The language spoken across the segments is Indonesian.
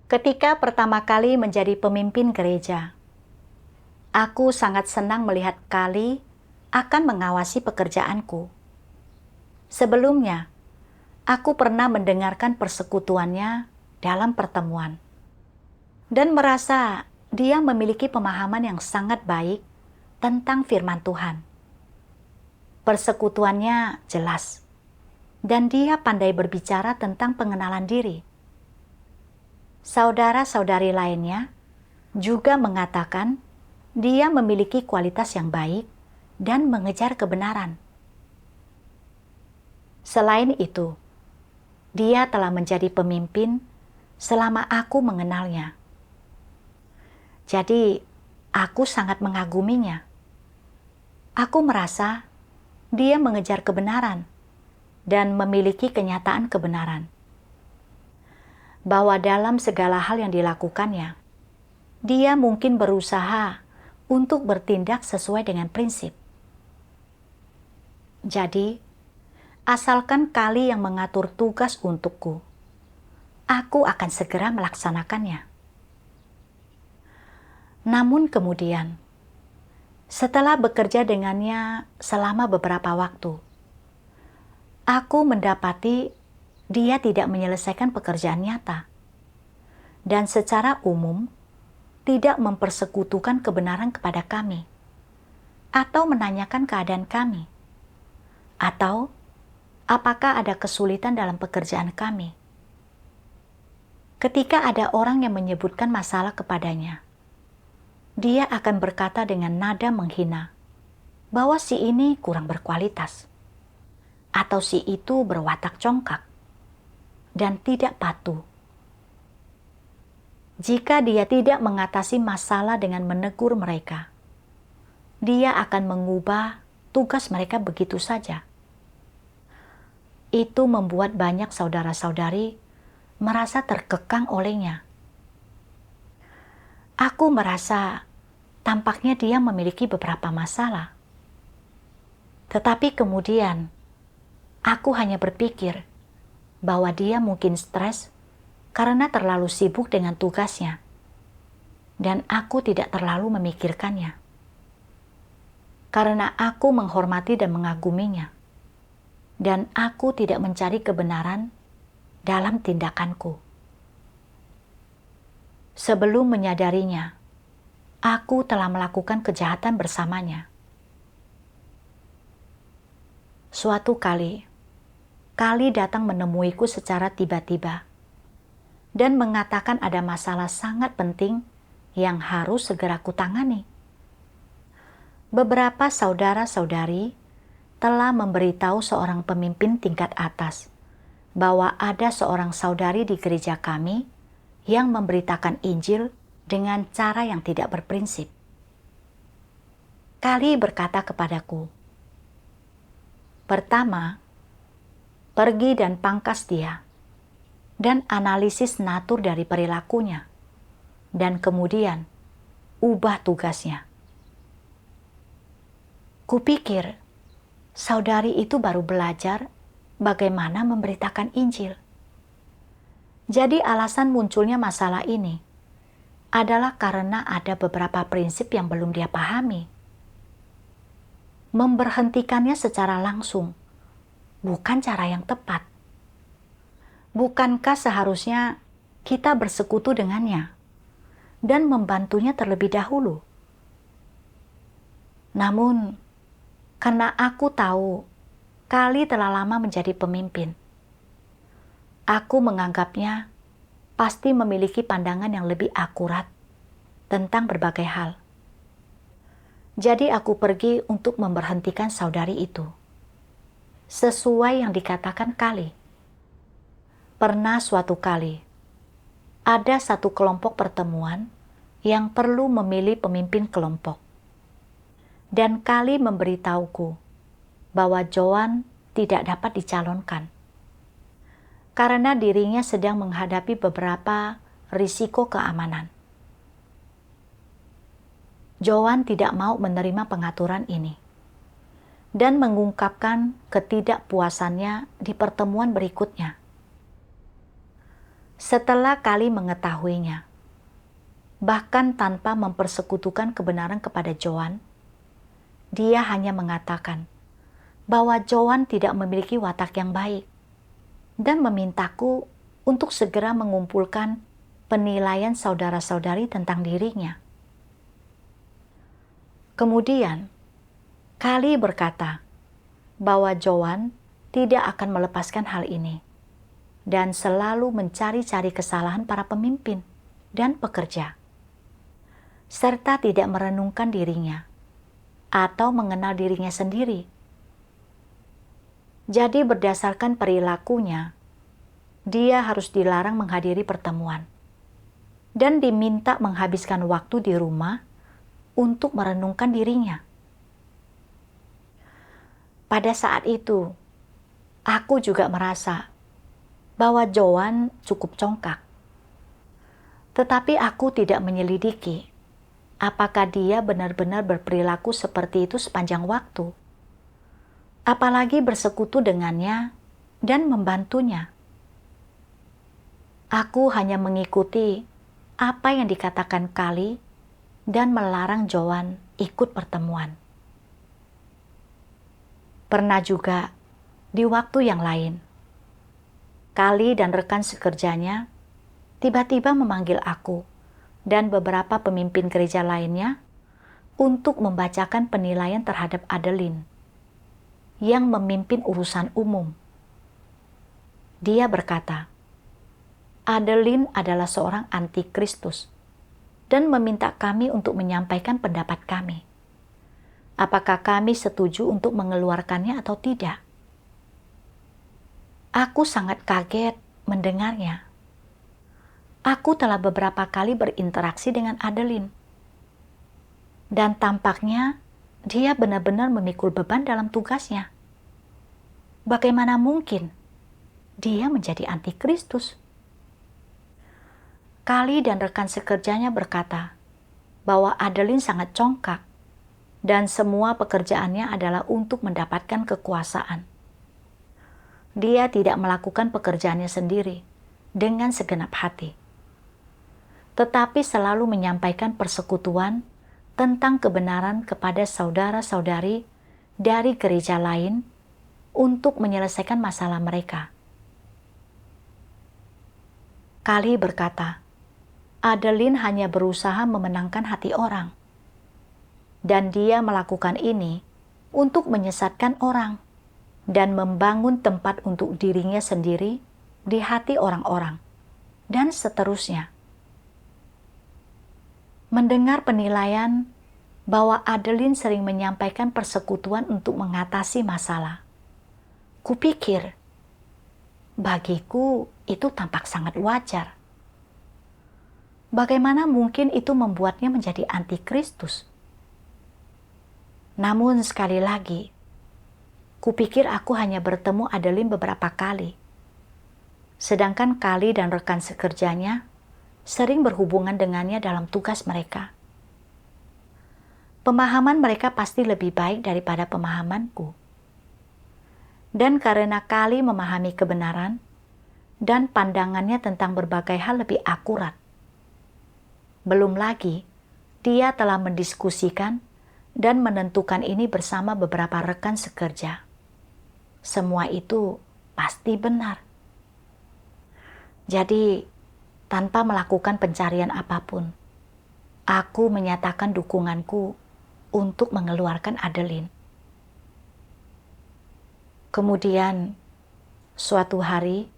Ketika pertama kali menjadi pemimpin gereja, aku sangat senang melihat Kali akan mengawasi pekerjaanku. Sebelumnya, aku pernah mendengarkan persekutuannya dalam pertemuan dan merasa dia memiliki pemahaman yang sangat baik tentang firman Tuhan. Persekutuannya jelas, dan dia pandai berbicara tentang pengenalan diri. Saudara-saudari lainnya juga mengatakan dia memiliki kualitas yang baik dan mengejar kebenaran. Selain itu, dia telah menjadi pemimpin selama aku mengenalnya. Jadi, aku sangat mengaguminya. Aku merasa dia mengejar kebenaran dan memiliki kenyataan kebenaran. Bahwa dalam segala hal yang dilakukannya, dia mungkin berusaha untuk bertindak sesuai dengan prinsip. Jadi, asalkan Kali yang mengatur tugas untukku, aku akan segera melaksanakannya. Namun kemudian, setelah bekerja dengannya selama beberapa waktu, aku mendapati dia tidak menyelesaikan pekerjaan nyata dan secara umum tidak mempersekutukan kebenaran kepada kami atau menanyakan keadaan kami atau apakah ada kesulitan dalam pekerjaan kami. Ketika ada orang yang menyebutkan masalah kepadanya, dia akan berkata dengan nada menghina bahwa si ini kurang berkualitas atau si itu berwatak congkak dan tidak patuh. Jika dia tidak mengatasi masalah dengan menegur mereka, dia akan mengubah tugas mereka begitu saja. Itu membuat banyak saudara-saudari merasa terkekang olehnya. Aku merasa tampaknya dia memiliki beberapa masalah. Tetapi kemudian, aku hanya berpikir bahwa dia mungkin stres karena terlalu sibuk dengan tugasnya, dan aku tidak terlalu memikirkannya. Karena aku menghormati dan mengaguminya, dan aku tidak mencari kebenaran dalam tindakanku. Sebelum menyadarinya, aku telah melakukan kejahatan bersamanya. Suatu kali, Kali datang menemuiku secara tiba-tiba dan mengatakan ada masalah sangat penting yang harus segera kutangani. Beberapa saudara-saudari telah memberitahu seorang pemimpin tingkat atas bahwa ada seorang saudari di gereja kami yang memberitakan Injil dengan cara yang tidak berprinsip. Kali berkata kepadaku, pertama, pergi dan pangkas dia, dan analisis natur dari perilakunya, dan kemudian ubah tugasnya. Kupikir, saudari itu baru belajar bagaimana memberitakan Injil. Jadi alasan munculnya masalah ini adalah karena ada beberapa prinsip yang belum dia pahami. Memberhentikannya secara langsung bukan cara yang tepat. Bukankah seharusnya kita bersekutu dengannya dan membantunya terlebih dahulu? Namun, karena aku tahu Kali telah lama menjadi pemimpin, aku menganggapnya pasti memiliki pandangan yang lebih akurat tentang berbagai hal. Jadi aku pergi untuk memberhentikan saudari itu, sesuai yang dikatakan Kali. Pernah suatu kali, ada satu kelompok pertemuan yang perlu memilih pemimpin kelompok. Dan Kali memberitahuku bahwa Joan tidak dapat dicalonkan karena dirinya sedang menghadapi beberapa risiko keamanan. Joan tidak mau menerima pengaturan ini dan mengungkapkan ketidakpuasannya di pertemuan berikutnya. Setelah Kali mengetahuinya, bahkan tanpa mempersekutukan kebenaran kepada Joan, dia hanya mengatakan bahwa Joan tidak memiliki watak yang baik dan memintaku untuk segera mengumpulkan penilaian saudara-saudari tentang dirinya. Kemudian, Kali berkata bahwa Joan tidak akan melepaskan hal ini dan selalu mencari-cari kesalahan para pemimpin dan pekerja, serta tidak merenungkan dirinya atau mengenal dirinya sendiri. Jadi berdasarkan perilakunya, dia harus dilarang menghadiri pertemuan dan diminta menghabiskan waktu di rumah untuk merenungkan dirinya. Pada saat itu, aku juga merasa bahwa Joan cukup congkak. Tetapi aku tidak menyelidiki apakah dia benar-benar berperilaku seperti itu sepanjang waktu, apalagi bersekutu dengannya dan membantunya. Aku hanya mengikuti apa yang dikatakan Kali dan melarang Joan ikut pertemuan. Pernah juga di waktu yang lain, Kali dan rekan sekerjanya tiba-tiba memanggil aku dan beberapa pemimpin gereja lainnya untuk membacakan penilaian terhadap Adeline yang memimpin urusan umum. Dia berkata, Adeline adalah seorang antikristus dan meminta kami untuk menyampaikan pendapat kami. Apakah kami setuju untuk mengeluarkannya atau tidak? Aku sangat kaget mendengarnya. Aku telah beberapa kali berinteraksi dengan Adeline. Dan tampaknya dia benar-benar memikul beban dalam tugasnya. Bagaimana mungkin dia menjadi antikristus? Kali dan rekan sekerjanya berkata bahwa Adeline sangat congkak dan semua pekerjaannya adalah untuk mendapatkan kekuasaan. Dia tidak melakukan pekerjaannya sendiri dengan segenap hati, tetapi selalu menyampaikan persekutuan tentang kebenaran kepada saudara-saudari dari gereja lain untuk menyelesaikan masalah mereka. Kali berkata, Adeline hanya berusaha memenangkan hati orang, dan dia melakukan ini untuk menyesatkan orang dan membangun tempat untuk dirinya sendiri di hati orang-orang, dan seterusnya. Mendengar penilaian bahwa Adeline sering menyampaikan persekutuan untuk mengatasi masalah, kupikir, bagiku itu tampak sangat wajar. Bagaimana mungkin itu membuatnya menjadi antikristus? Namun sekali lagi, kupikir aku hanya bertemu Adeline beberapa kali. Sedangkan Kali dan rekan sekerjanya sering berhubungan dengannya dalam tugas mereka. Pemahaman mereka pasti lebih baik daripada pemahamanku. Dan karena Kali memahami kebenaran dan pandangannya tentang berbagai hal lebih akurat. Belum lagi, dia telah mendiskusikan dan menentukan ini bersama beberapa rekan sekerja. Semua itu pasti benar. Jadi, tanpa melakukan pencarian apapun, aku menyatakan dukunganku untuk mengeluarkan Adeline. Kemudian, suatu hari,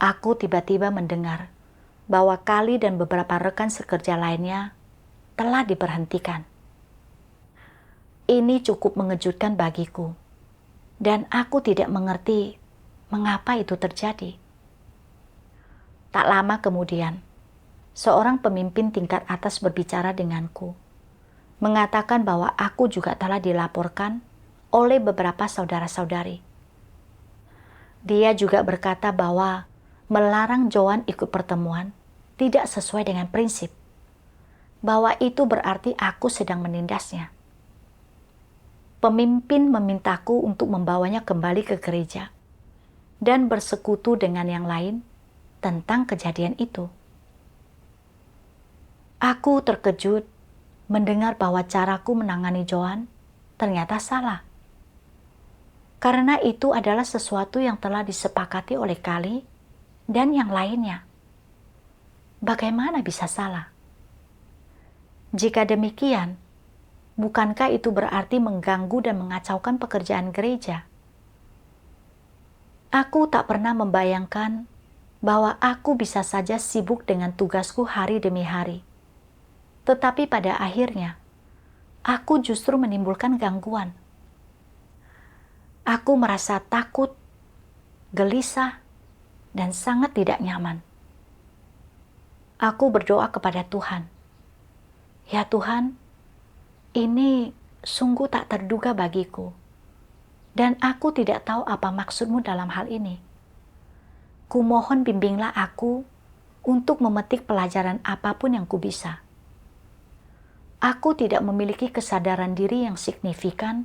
aku tiba-tiba mendengar bahwa Kali dan beberapa rekan sekerja lainnya telah diberhentikan. Ini cukup mengejutkan bagiku, dan aku tidak mengerti mengapa itu terjadi. Tak lama kemudian, seorang pemimpin tingkat atas berbicara denganku, mengatakan bahwa aku juga telah dilaporkan oleh beberapa saudara-saudari. Dia juga berkata bahwa melarang Joan ikut pertemuan tidak sesuai dengan prinsip, bahwa itu berarti aku sedang menindasnya. Pemimpin memintaku untuk membawanya kembali ke gereja dan bersekutu dengan yang lain tentang kejadian itu. Aku terkejut mendengar bahwa caraku menangani Joan ternyata salah. Karena itu adalah sesuatu yang telah disepakati oleh Kali dan yang lainnya. Bagaimana bisa salah? Jika demikian, bukankah itu berarti mengganggu dan mengacaukan pekerjaan gereja? Aku tak pernah membayangkan bahwa aku bisa saja sibuk dengan tugasku hari demi hari. Tetapi pada akhirnya, aku justru menimbulkan gangguan. Aku merasa takut, gelisah, dan sangat tidak nyaman. Aku berdoa kepada Tuhan. Ya Tuhan, ini sungguh tak terduga bagiku. Dan aku tidak tahu apa maksud-Mu dalam hal ini. Kumohon bimbinglah aku untuk memetik pelajaran apapun yang kubisa. Aku tidak memiliki kesadaran diri yang signifikan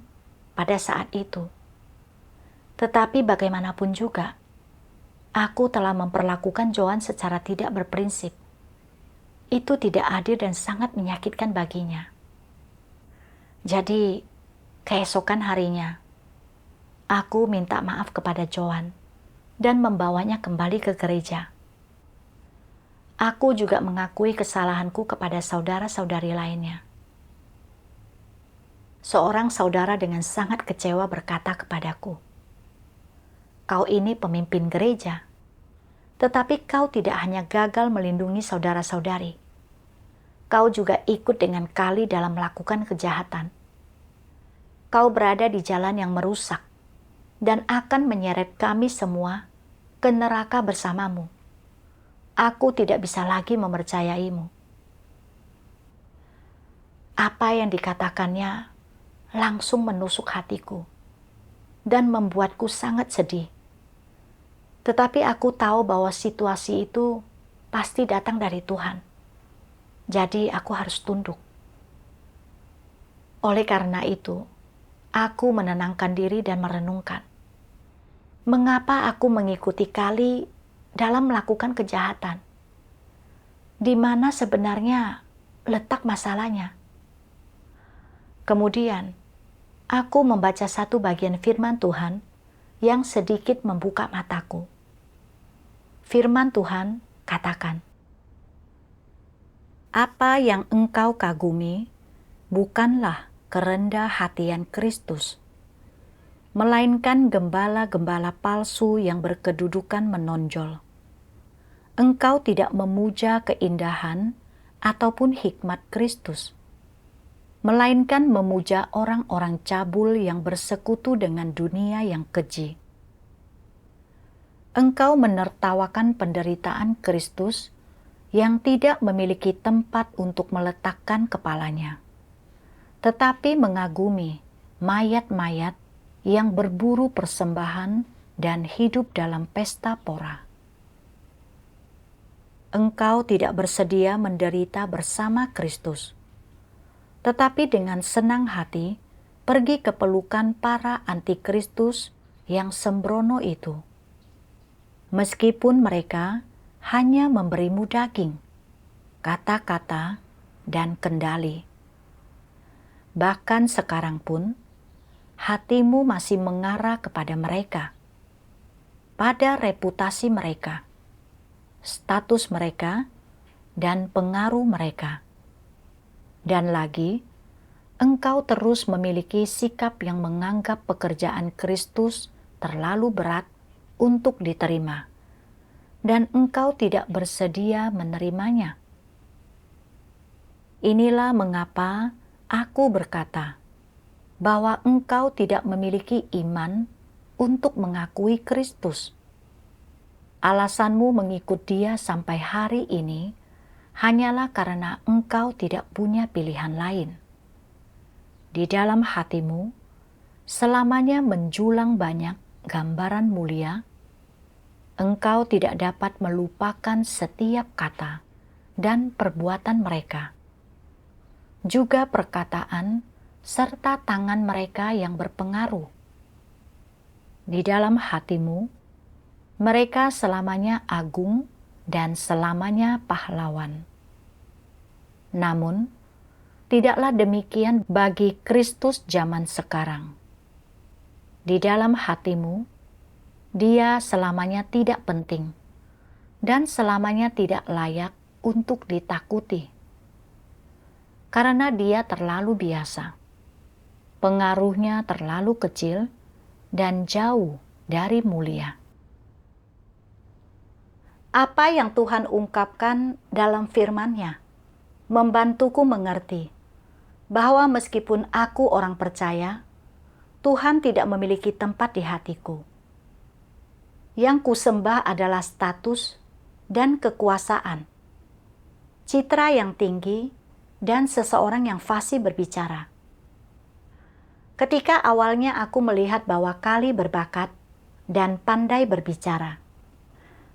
pada saat itu. Tetapi bagaimanapun juga, aku telah memperlakukan Joan secara tidak berprinsip. Itu tidak adil dan sangat menyakitkan baginya. Jadi, keesokan harinya, aku minta maaf kepada Joan dan membawanya kembali ke gereja. Aku juga mengakui kesalahanku kepada saudara-saudari lainnya. Seorang saudara dengan sangat kecewa berkata kepadaku, "Kau ini pemimpin gereja, tetapi kau tidak hanya gagal melindungi saudara-saudari, kau juga ikut dengan Kali dalam melakukan kejahatan. Kau berada di jalan yang merusak dan akan menyeret kami semua ke neraka bersamamu. Aku tidak bisa lagi mempercayaimu." Apa yang dikatakannya langsung menusuk hatiku dan membuatku sangat sedih. Tetapi aku tahu bahwa situasi itu pasti datang dari Tuhan. Jadi aku harus tunduk. Oleh karena itu, aku menenangkan diri dan merenungkan. Mengapa aku mengikuti Kali dalam melakukan kejahatan? Di mana sebenarnya letak masalahnya? Kemudian, aku membaca satu bagian firman Tuhan yang sedikit membuka mataku. Firman Tuhan katakan, "Apa yang engkau kagumi bukanlah kerendah hatian Kristus, melainkan gembala-gembala palsu yang berkedudukan menonjol. Engkau tidak memuja keindahan ataupun hikmat Kristus, melainkan memuja orang-orang cabul yang bersekutu dengan dunia yang keji. Engkau menertawakan penderitaan Kristus yang tidak memiliki tempat untuk meletakkan kepalanya, tetapi mengagumi mayat-mayat yang berburu persembahan dan hidup dalam pesta pora. Engkau tidak bersedia menderita bersama Kristus, tetapi dengan senang hati pergi ke pelukan para antikristus yang sembrono itu. Meskipun mereka hanya memberimu daging, kata-kata, dan kendali. Bahkan sekarang pun, hatimu masih mengarah kepada mereka, pada reputasi mereka, status mereka, dan pengaruh mereka. Dan lagi, engkau terus memiliki sikap yang menganggap pekerjaan Kristus terlalu berat untuk diterima, dan engkau tidak bersedia menerimanya. Inilah mengapa aku berkata bahwa engkau tidak memiliki iman untuk mengakui Kristus. Alasanmu mengikut Dia sampai hari ini hanyalah karena engkau tidak punya pilihan lain. Di dalam hatimu selamanya menjulang banyak gambaran mulia. Engkau tidak dapat melupakan setiap kata dan perbuatan mereka, juga perkataan serta tangan mereka yang berpengaruh. Di dalam hatimu, mereka selamanya agung dan selamanya pahlawan. Namun, tidaklah demikian bagi Kristus zaman sekarang. Di dalam hatimu, Dia selamanya tidak penting dan selamanya tidak layak untuk ditakuti. Karena Dia terlalu biasa, pengaruhnya terlalu kecil dan jauh dari mulia. Apa yang Tuhan ungkapkan dalam firman-Nya membantuku mengerti bahwa meskipun aku orang percaya, Tuhan tidak memiliki tempat di hatiku. Yang kusembah adalah status dan kekuasaan, citra yang tinggi, dan seseorang yang fasih berbicara. Ketika awalnya aku melihat bahwa Kali berbakat dan pandai berbicara,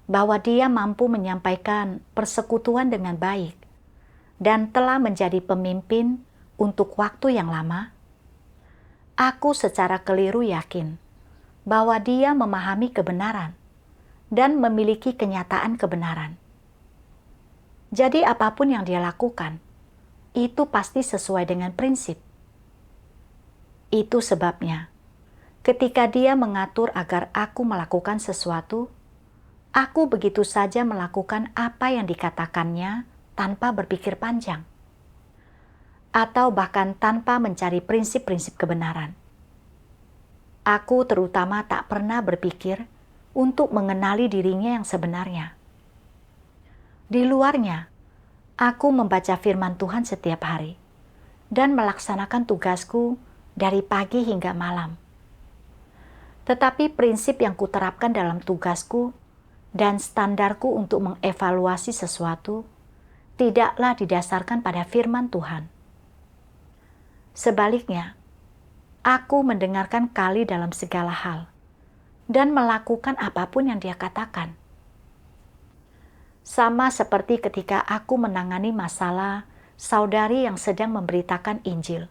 bahwa dia mampu menyampaikan persekutuan dengan baik, dan telah menjadi pemimpin untuk waktu yang lama, aku secara keliru yakin bahwa dia memahami kebenaran dan memiliki kenyataan kebenaran. Jadi apapun yang dia lakukan, itu pasti sesuai dengan prinsip. Itu sebabnya, ketika dia mengatur agar aku melakukan sesuatu, aku begitu saja melakukan apa yang dikatakannya tanpa berpikir panjang, atau bahkan tanpa mencari prinsip-prinsip kebenaran. Aku terutama tak pernah berpikir untuk mengenali dirinya yang sebenarnya. Di luarnya, aku membaca firman Tuhan setiap hari dan melaksanakan tugasku dari pagi hingga malam. Tetapi prinsip yang kuterapkan dalam tugasku dan standarku untuk mengevaluasi sesuatu tidaklah didasarkan pada firman Tuhan. Sebaliknya, aku mendengarkan Kali dalam segala hal dan melakukan apapun yang dia katakan. Sama seperti ketika aku menangani masalah saudari yang sedang memberitakan Injil.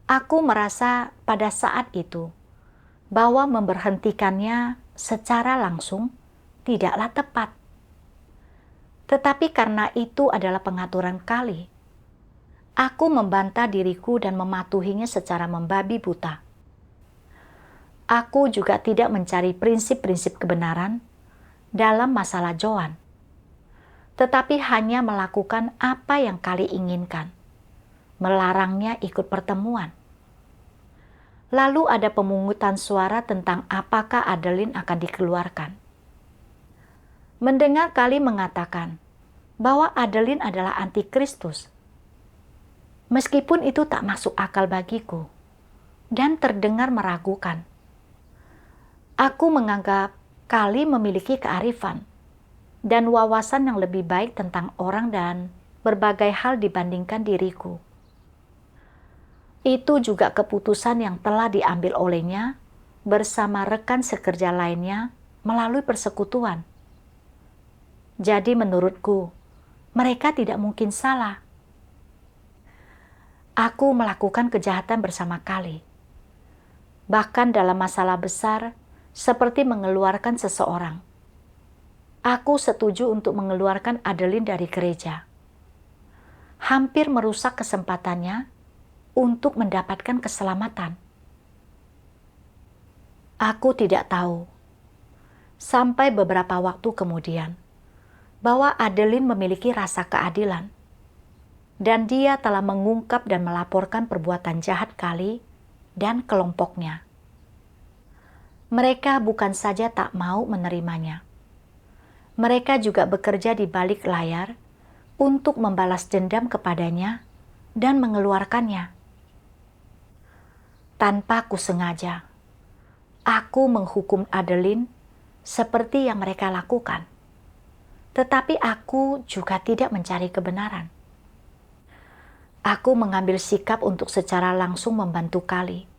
Aku merasa pada saat itu bahwa memberhentikannya secara langsung tidaklah tepat. Tetapi karena itu adalah pengaturan Kali, aku membantah diriku dan mematuhinya secara membabi buta. Aku juga tidak mencari prinsip-prinsip kebenaran dalam masalah Joan, tetapi hanya melakukan apa yang Kali inginkan, melarangnya ikut pertemuan. Lalu ada pemungutan suara tentang apakah Adeline akan dikeluarkan. Mendengar Kali mengatakan bahwa Adeline adalah antikristus, meskipun itu tak masuk akal bagiku dan terdengar meragukan. Aku menganggap Kali memiliki kearifan dan wawasan yang lebih baik tentang orang dan berbagai hal dibandingkan diriku. Itu juga keputusan yang telah diambil olehnya bersama rekan sekerja lainnya melalui persekutuan. Jadi menurutku, mereka tidak mungkin salah. Aku melakukan kejahatan bersama Kali. Bahkan dalam masalah besar, seperti mengeluarkan seseorang. Aku setuju untuk mengeluarkan Adeline dari gereja. Hampir merusak kesempatannya untuk mendapatkan keselamatan. Aku tidak tahu, sampai beberapa waktu kemudian, bahwa Adeline memiliki rasa keadilan, dan dia telah mengungkap dan melaporkan perbuatan jahat Kali dan kelompoknya. Mereka bukan saja tak mau menerimanya, mereka juga bekerja di balik layar untuk membalas dendam kepadanya dan mengeluarkannya. Tanpa kusengaja, aku menghukum Adeline seperti yang mereka lakukan. Tetapi aku juga tidak mencari kebenaran. Aku mengambil sikap untuk secara langsung membantu Kali,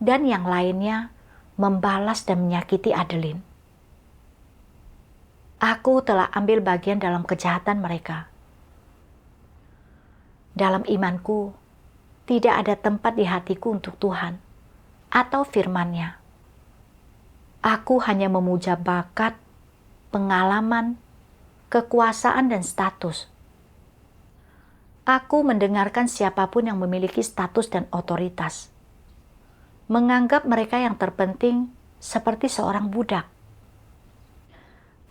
dan yang lainnya membalas dan menyakiti Adeline. Aku telah ambil bagian dalam kejahatan mereka. Dalam imanku, tidak ada tempat di hatiku untuk Tuhan atau firman-Nya. Aku hanya memuja bakat, pengalaman, kekuasaan dan status. Aku mendengarkan siapapun yang memiliki status dan otoritas, menganggap mereka yang terpenting seperti seorang budak.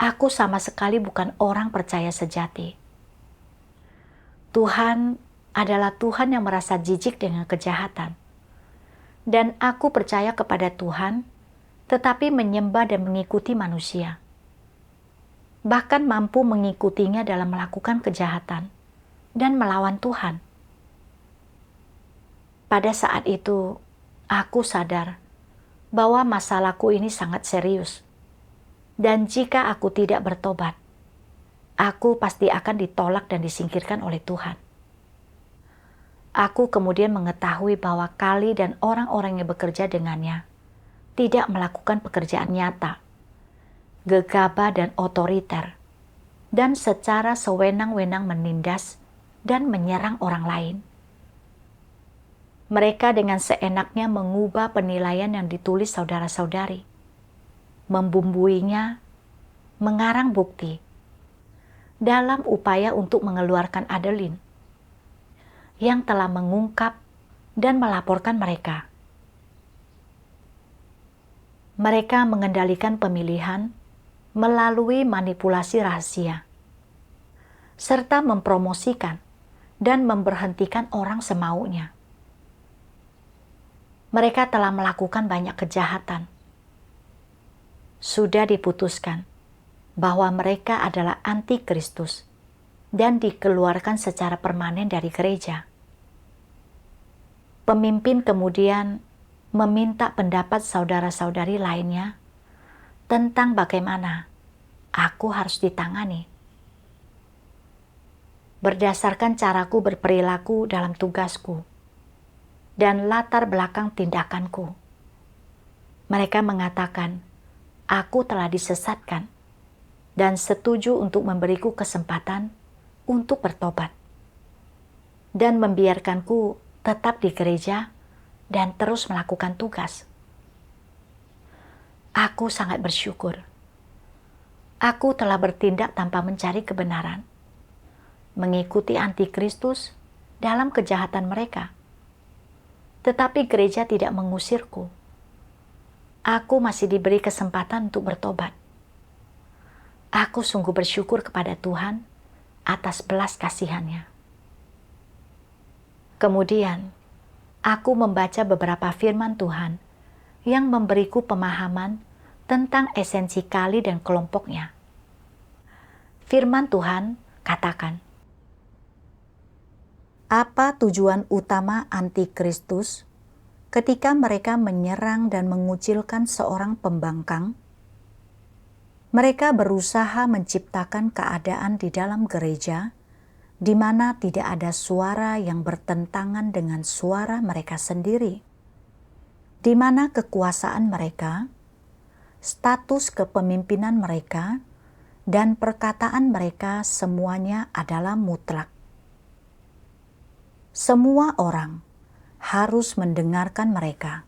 Aku sama sekali bukan orang percaya sejati. Tuhan adalah Tuhan yang merasa jijik dengan kejahatan. Dan aku percaya kepada Tuhan, tetapi menyembah dan mengikuti manusia. Bahkan mampu mengikutinya dalam melakukan kejahatan dan melawan Tuhan. Pada saat itu, aku sadar bahwa masalahku ini sangat serius. Dan jika aku tidak bertobat, aku pasti akan ditolak dan disingkirkan oleh Tuhan. Aku kemudian mengetahui bahwa Kali dan orang-orang yang bekerja dengannya tidak melakukan pekerjaan nyata, gegabah dan otoriter, dan secara sewenang-wenang menindas dan menyerang orang lain. Mereka dengan seenaknya mengubah penilaian yang ditulis saudara-saudari, membumbuinya, mengarang bukti, dalam upaya untuk mengeluarkan Adeline, yang telah mengungkap dan melaporkan mereka. Mereka mengendalikan pemilihan melalui manipulasi rahasia, serta mempromosikan dan memberhentikan orang semaunya. Mereka telah melakukan banyak kejahatan. Sudah diputuskan bahwa mereka adalah anti-Kristus dan dikeluarkan secara permanen dari gereja. Pemimpin kemudian meminta pendapat saudara-saudari lainnya tentang bagaimana aku harus ditangani. Berdasarkan caraku berperilaku dalam tugasku dan latar belakang tindakanku, mereka mengatakan aku telah disesatkan dan setuju untuk memberiku kesempatan untuk bertobat dan membiarkanku tetap di gereja dan terus melakukan tugas. Aku sangat bersyukur. Aku telah bertindak tanpa mencari kebenaran, mengikuti antikristus dalam kejahatan mereka. Tetapi gereja tidak mengusirku. Aku masih diberi kesempatan untuk bertobat. Aku sungguh bersyukur kepada Tuhan atas belas kasihan-Nya. Kemudian, aku membaca beberapa firman Tuhan yang memberiku pemahaman tentang esensi Kali dan kelompoknya. Firman Tuhan katakan, apa tujuan utama antikristus ketika mereka menyerang dan mengucilkan seorang pembangkang? Mereka berusaha menciptakan keadaan di dalam gereja di mana tidak ada suara yang bertentangan dengan suara mereka sendiri, di mana kekuasaan mereka, status kepemimpinan mereka, dan perkataan mereka semuanya adalah mutlak. Semua orang harus mendengarkan mereka.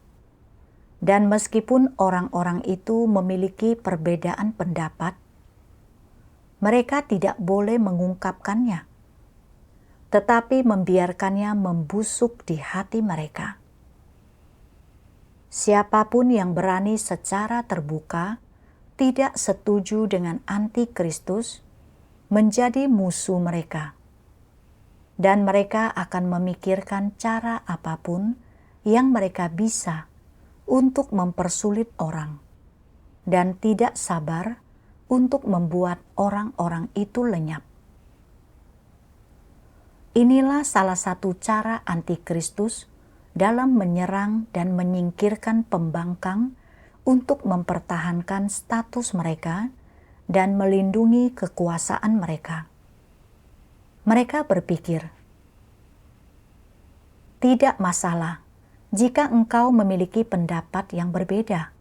Dan meskipun orang-orang itu memiliki perbedaan pendapat, mereka tidak boleh mengungkapkannya, tetapi membiarkannya membusuk di hati mereka. Siapapun yang berani secara terbuka tidak setuju dengan antikristus menjadi musuh mereka, dan mereka akan memikirkan cara apapun yang mereka bisa untuk mempersulit orang, dan tidak sabar untuk membuat orang-orang itu lenyap. Inilah salah satu cara antikristus dalam menyerang dan menyingkirkan pembangkang untuk mempertahankan status mereka dan melindungi kekuasaan mereka. Mereka berpikir, tidak masalah jika engkau memiliki pendapat yang berbeda,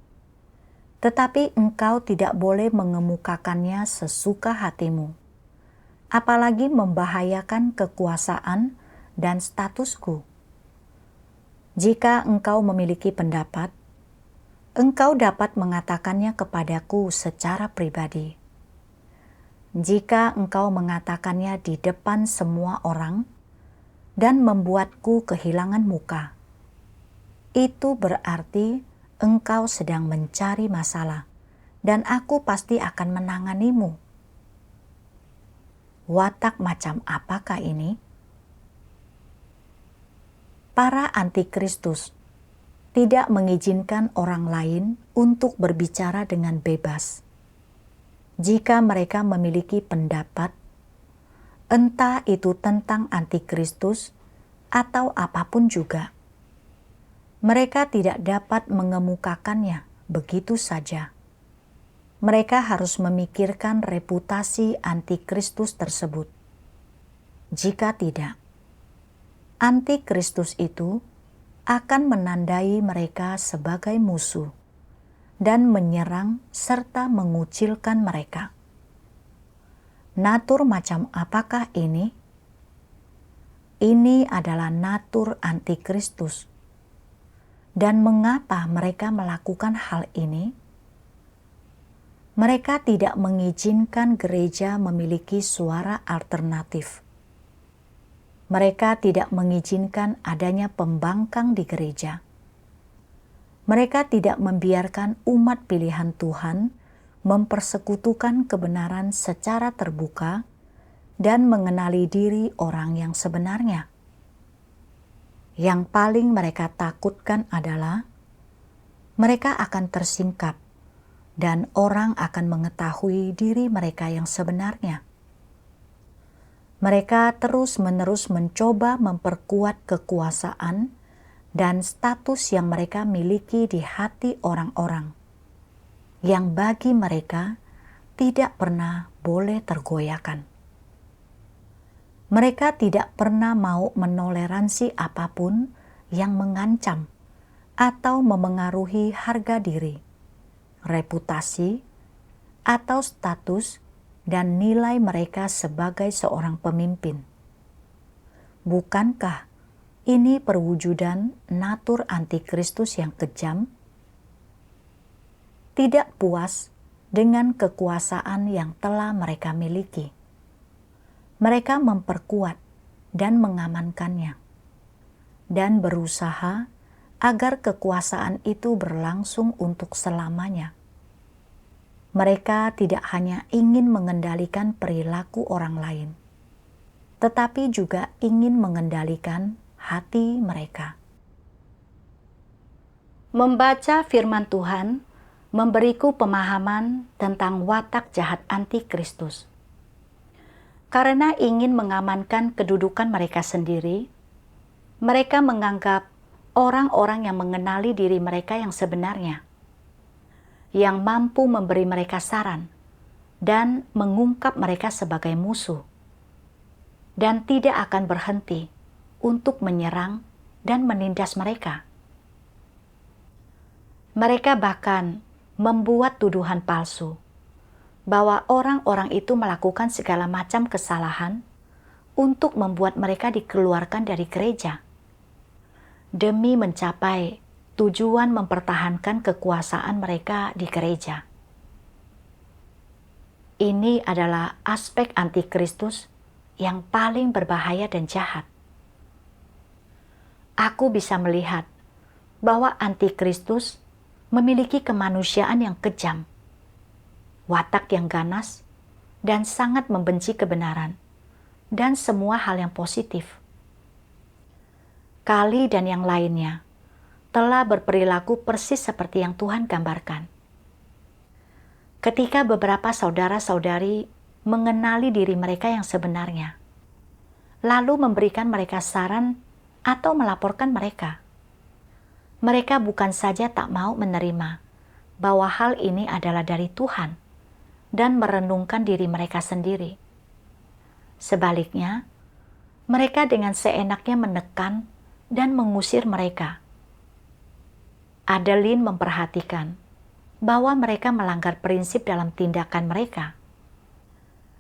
tetapi engkau tidak boleh mengemukakannya sesuka hatimu, apalagi membahayakan kekuasaan dan statusku. Jika engkau memiliki pendapat, engkau dapat mengatakannya kepadaku secara pribadi. jika engkau mengatakannya di depan semua orang dan membuatku kehilangan muka, itu berarti engkau sedang mencari masalah, dan aku pasti akan menanganimu. Watak macam apakah ini? Para antikristus tidak mengizinkan orang lain untuk berbicara dengan bebas. Jika mereka memiliki pendapat, entah itu tentang antikristus atau apapun juga, mereka tidak dapat mengemukakannya begitu saja. Mereka harus memikirkan reputasi antikristus tersebut. Jika tidak, antikristus itu akan menandai mereka sebagai musuh dan menyerang serta mengucilkan mereka. Natur macam apakah ini? Ini adalah natur antikristus. Dan mengapa mereka melakukan hal ini? Mereka tidak mengizinkan gereja memiliki suara alternatif. Mereka tidak mengizinkan adanya pembangkang di gereja. Mereka tidak membiarkan umat pilihan Tuhan mempersekutukan kebenaran secara terbuka dan mengenali diri orang yang sebenarnya. Yang paling mereka takutkan adalah mereka akan tersingkap dan orang akan mengetahui diri mereka yang sebenarnya. Mereka terus-menerus mencoba memperkuat kekuasaan dan status yang mereka miliki di hati orang-orang, yang bagi mereka tidak pernah boleh tergoyahkan. Mereka tidak pernah mau menoleransi apapun yang mengancam atau memengaruhi harga diri, reputasi, atau status dan nilai mereka sebagai seorang pemimpin. Bukankah ini perwujudan natur antikristus yang kejam? Tidak puas dengan kekuasaan yang telah mereka miliki, mereka memperkuat dan mengamankannya, dan berusaha agar kekuasaan itu berlangsung untuk selamanya. Mereka tidak hanya ingin mengendalikan perilaku orang lain, tetapi juga ingin mengendalikan hati mereka. Membaca firman Tuhan memberiku pemahaman tentang watak jahat antikristus. Karena ingin mengamankan kedudukan mereka sendiri, mereka menganggap orang-orang yang mengenali diri mereka yang sebenarnya, yang mampu memberi mereka saran dan mengungkap mereka sebagai musuh, dan tidak akan berhenti untuk menyerang dan menindas mereka. Mereka bahkan membuat tuduhan palsu bahwa orang-orang itu melakukan segala macam kesalahan untuk membuat mereka dikeluarkan dari gereja, demi mencapai tujuan mempertahankan kekuasaan mereka di gereja. Ini adalah aspek antikristus yang paling berbahaya dan jahat. Aku bisa melihat bahwa antikristus memiliki kemanusiaan yang kejam, watak yang ganas, dan sangat membenci kebenaran, dan semua hal yang positif. Kali dan yang lainnya telah berperilaku persis seperti yang Tuhan gambarkan. Ketika beberapa saudara-saudari mengenali diri mereka yang sebenarnya, lalu memberikan mereka saran atau melaporkan mereka, mereka bukan saja tak mau menerima bahwa hal ini adalah dari Tuhan dan merenungkan diri mereka sendiri. Sebaliknya, mereka dengan seenaknya menekan dan mengusir mereka. Adeline memperhatikan bahwa mereka melanggar prinsip dalam tindakan mereka.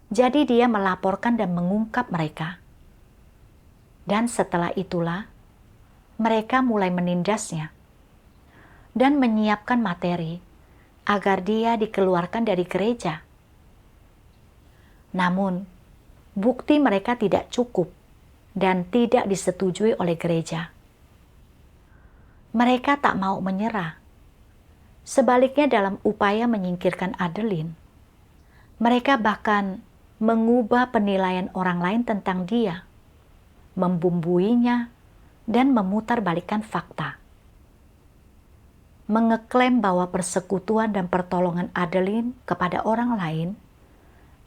Jadi dia melaporkan dan mengungkap mereka. Dan setelah itulah, mereka mulai menindasnya dan menyiapkan materi agar dia dikeluarkan dari gereja. Namun, bukti mereka tidak cukup dan tidak disetujui oleh gereja. Mereka tak mau menyerah. Sebaliknya, dalam upaya menyingkirkan Adeline, mereka bahkan mengubah penilaian orang lain tentang dia, membumbuinya, dan memutarbalikkan fakta. Mengeklaim bahwa persekutuan dan pertolongan Adeline kepada orang lain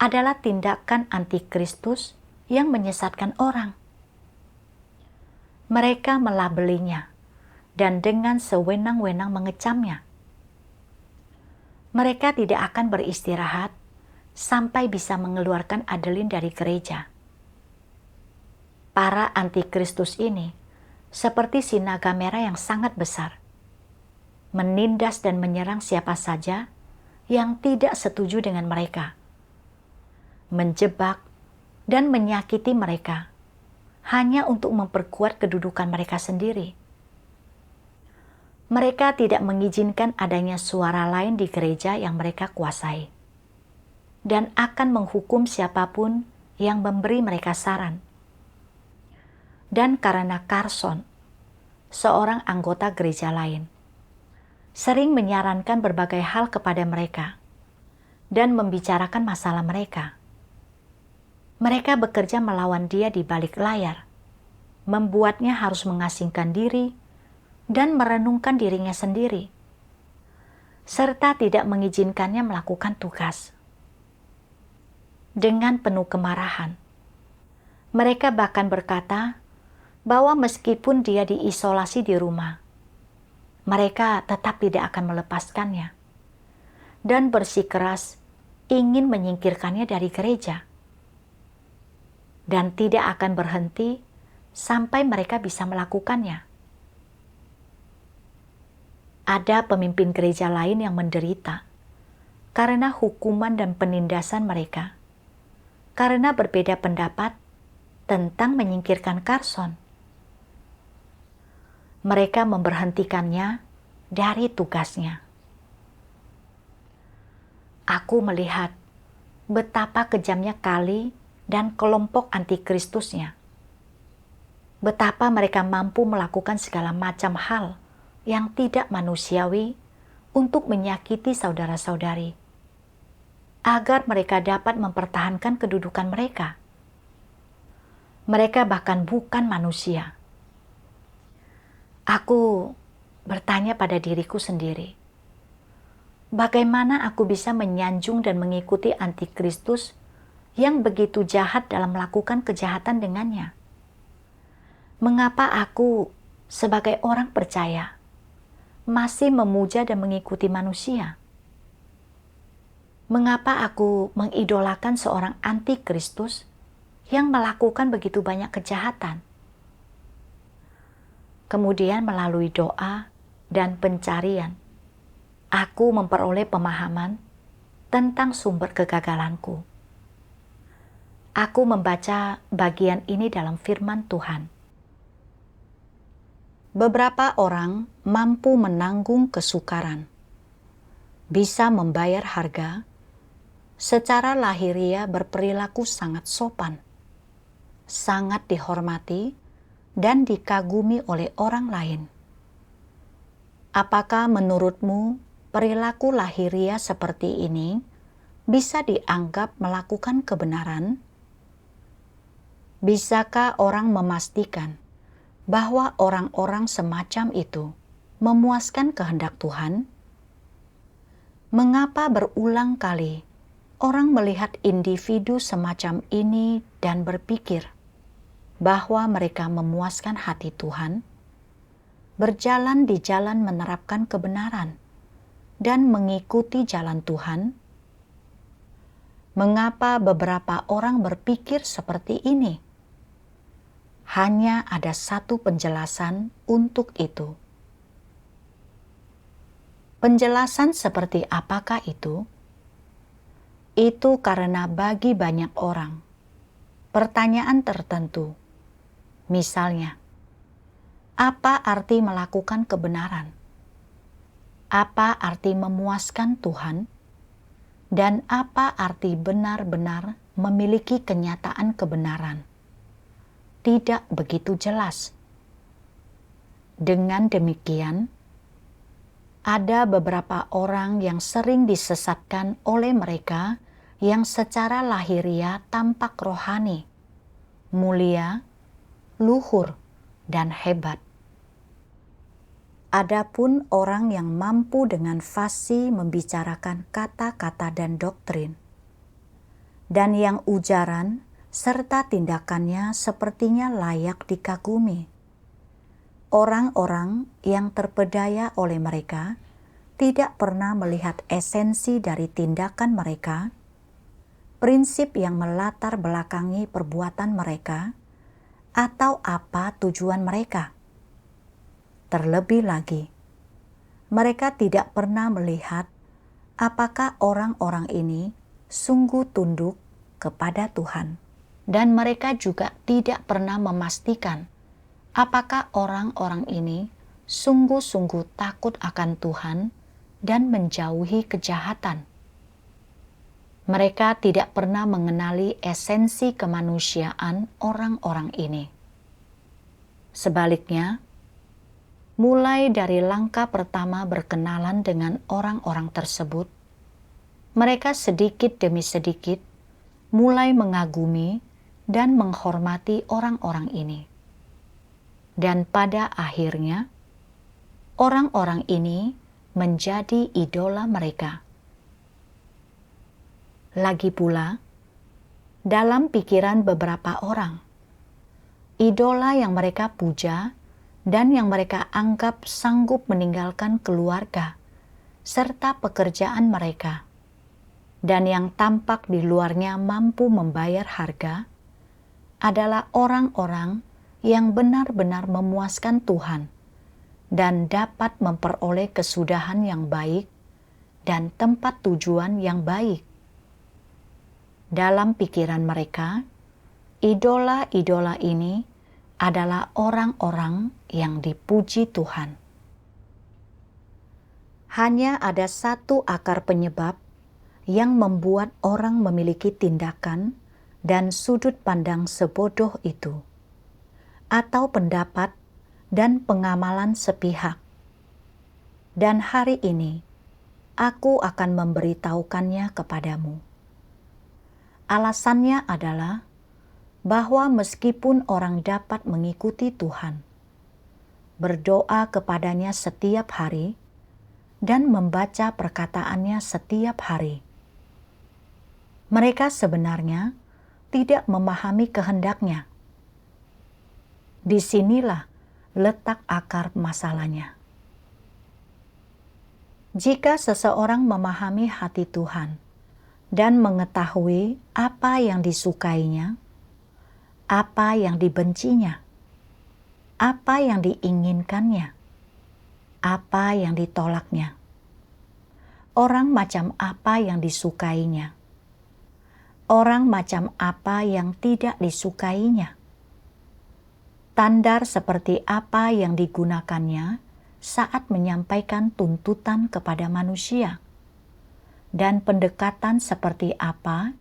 adalah tindakan antikristus yang menyesatkan orang. Mereka melabelinya dan dengan sewenang-wenang mengecamnya. Mereka tidak akan beristirahat sampai bisa mengeluarkan Adeline dari gereja. Para antikristus ini seperti si naga merah yang sangat besar, menindas dan menyerang siapa saja yang tidak setuju dengan mereka, menjebak dan menyakiti mereka hanya untuk memperkuat kedudukan mereka sendiri. Mereka tidak mengizinkan adanya suara lain di gereja yang mereka kuasai, dan akan menghukum siapapun yang memberi mereka saran. Dan karena Carson, seorang anggota gereja lain, sering menyarankan berbagai hal kepada mereka dan membicarakan masalah mereka, mereka bekerja melawan dia di balik layar, membuatnya harus mengasingkan diri dan merenungkan dirinya sendiri, serta tidak mengizinkannya melakukan tugas. Dengan penuh kemarahan, mereka bahkan berkata bahwa meskipun dia diisolasi di rumah, mereka tetap tidak akan melepaskannya dan bersikeras ingin menyingkirkannya dari gereja, dan tidak akan berhenti sampai mereka bisa melakukannya. Ada pemimpin gereja lain yang menderita karena hukuman dan penindasan mereka, karena berbeda pendapat tentang menyingkirkan Carson. Mereka memberhentikannya dari tugasnya. Aku melihat betapa kejamnya Kali dan kelompok antikristusnya. Betapa mereka mampu melakukan segala macam hal yang tidak manusiawi untuk menyakiti saudara-saudari, agar mereka dapat mempertahankan kedudukan mereka. Mereka bahkan bukan manusia. Aku bertanya pada diriku sendiri, bagaimana aku bisa menyanjung dan mengikuti antikristus yang begitu jahat dalam melakukan kejahatan dengannya? Mengapa aku sebagai orang percaya masih memuja dan mengikuti manusia? Mengapa aku mengidolakan seorang antikristus yang melakukan begitu banyak kejahatan? Kemudian melalui doa dan pencarian, aku memperoleh pemahaman tentang sumber kegagalanku. Aku membaca bagian ini dalam firman Tuhan. Beberapa orang mampu menanggung kesukaran, bisa membayar harga, secara lahiriah berperilaku sangat sopan, sangat dihormati dan dikagumi oleh orang lain. Apakah menurutmu perilaku lahiriah seperti ini bisa dianggap melakukan kebenaran? Bisakah orang memastikan bahwa orang-orang semacam itu memuaskan kehendak Tuhan? Mengapa berulang kali orang melihat individu semacam ini dan berpikir bahwa mereka memuaskan hati Tuhan, berjalan di jalan menerapkan kebenaran, dan mengikuti jalan Tuhan? Mengapa beberapa orang berpikir seperti ini? Hanya ada satu penjelasan untuk itu. Penjelasan seperti apakah itu? Itu karena bagi banyak orang, pertanyaan tertentu, misalnya, apa arti melakukan kebenaran? Apa arti memuaskan Tuhan? Dan apa arti benar-benar memiliki kenyataan kebenaran. Tidak begitu jelas. Dengan demikian, ada beberapa orang yang sering disesatkan oleh mereka yang secara lahiriah tampak rohani, mulia, luhur, dan hebat. Adapun orang yang mampu dengan fasih membicarakan kata-kata dan doktrin, dan yang ujaran serta tindakannya sepertinya layak dikagumi. Orang-orang yang terpedaya oleh mereka tidak pernah melihat esensi dari tindakan mereka, prinsip yang melatar belakangi perbuatan mereka, atau apa tujuan mereka. Terlebih lagi, mereka tidak pernah melihat apakah orang-orang ini sungguh tunduk kepada Tuhan. Dan mereka juga tidak pernah memastikan apakah orang-orang ini sungguh-sungguh takut akan Tuhan dan menjauhi kejahatan. Mereka tidak pernah mengenali esensi kemanusiaan orang-orang ini. Sebaliknya, mulai dari langkah pertama berkenalan dengan orang-orang tersebut, mereka sedikit demi sedikit mulai mengagumi dan menghormati orang-orang ini. Dan pada akhirnya, orang-orang ini menjadi idola mereka. Lagi pula, dalam pikiran beberapa orang, idola yang mereka puja dan yang mereka anggap sanggup meninggalkan keluarga serta pekerjaan mereka, dan yang tampak di luarnya mampu membayar harga, adalah orang-orang yang benar-benar memuaskan Tuhan dan dapat memperoleh kesudahan yang baik dan tempat tujuan yang baik. Dalam pikiran mereka, idola-idola ini adalah orang-orang yang dipuji Tuhan. Hanya ada satu akar penyebab yang membuat orang memiliki tindakan dan sudut pandang sebodoh itu, atau pendapat dan pengamalan sepihak. Dan hari ini, aku akan memberitahukannya kepadamu. Alasannya adalah bahwa meskipun orang dapat mengikuti Tuhan, berdoa kepadanya setiap hari, dan membaca perkataannya setiap hari, mereka sebenarnya tidak memahami kehendaknya. Disinilah letak akar masalahnya. Jika seseorang memahami hati Tuhan dan mengetahui apa yang disukainya, apa yang dibencinya, apa yang diinginkannya, apa yang ditolaknya, orang macam apa yang disukainya, orang macam apa yang tidak disukainya, standar seperti apa yang digunakannya saat menyampaikan tuntutan kepada manusia, dan pendekatan seperti apa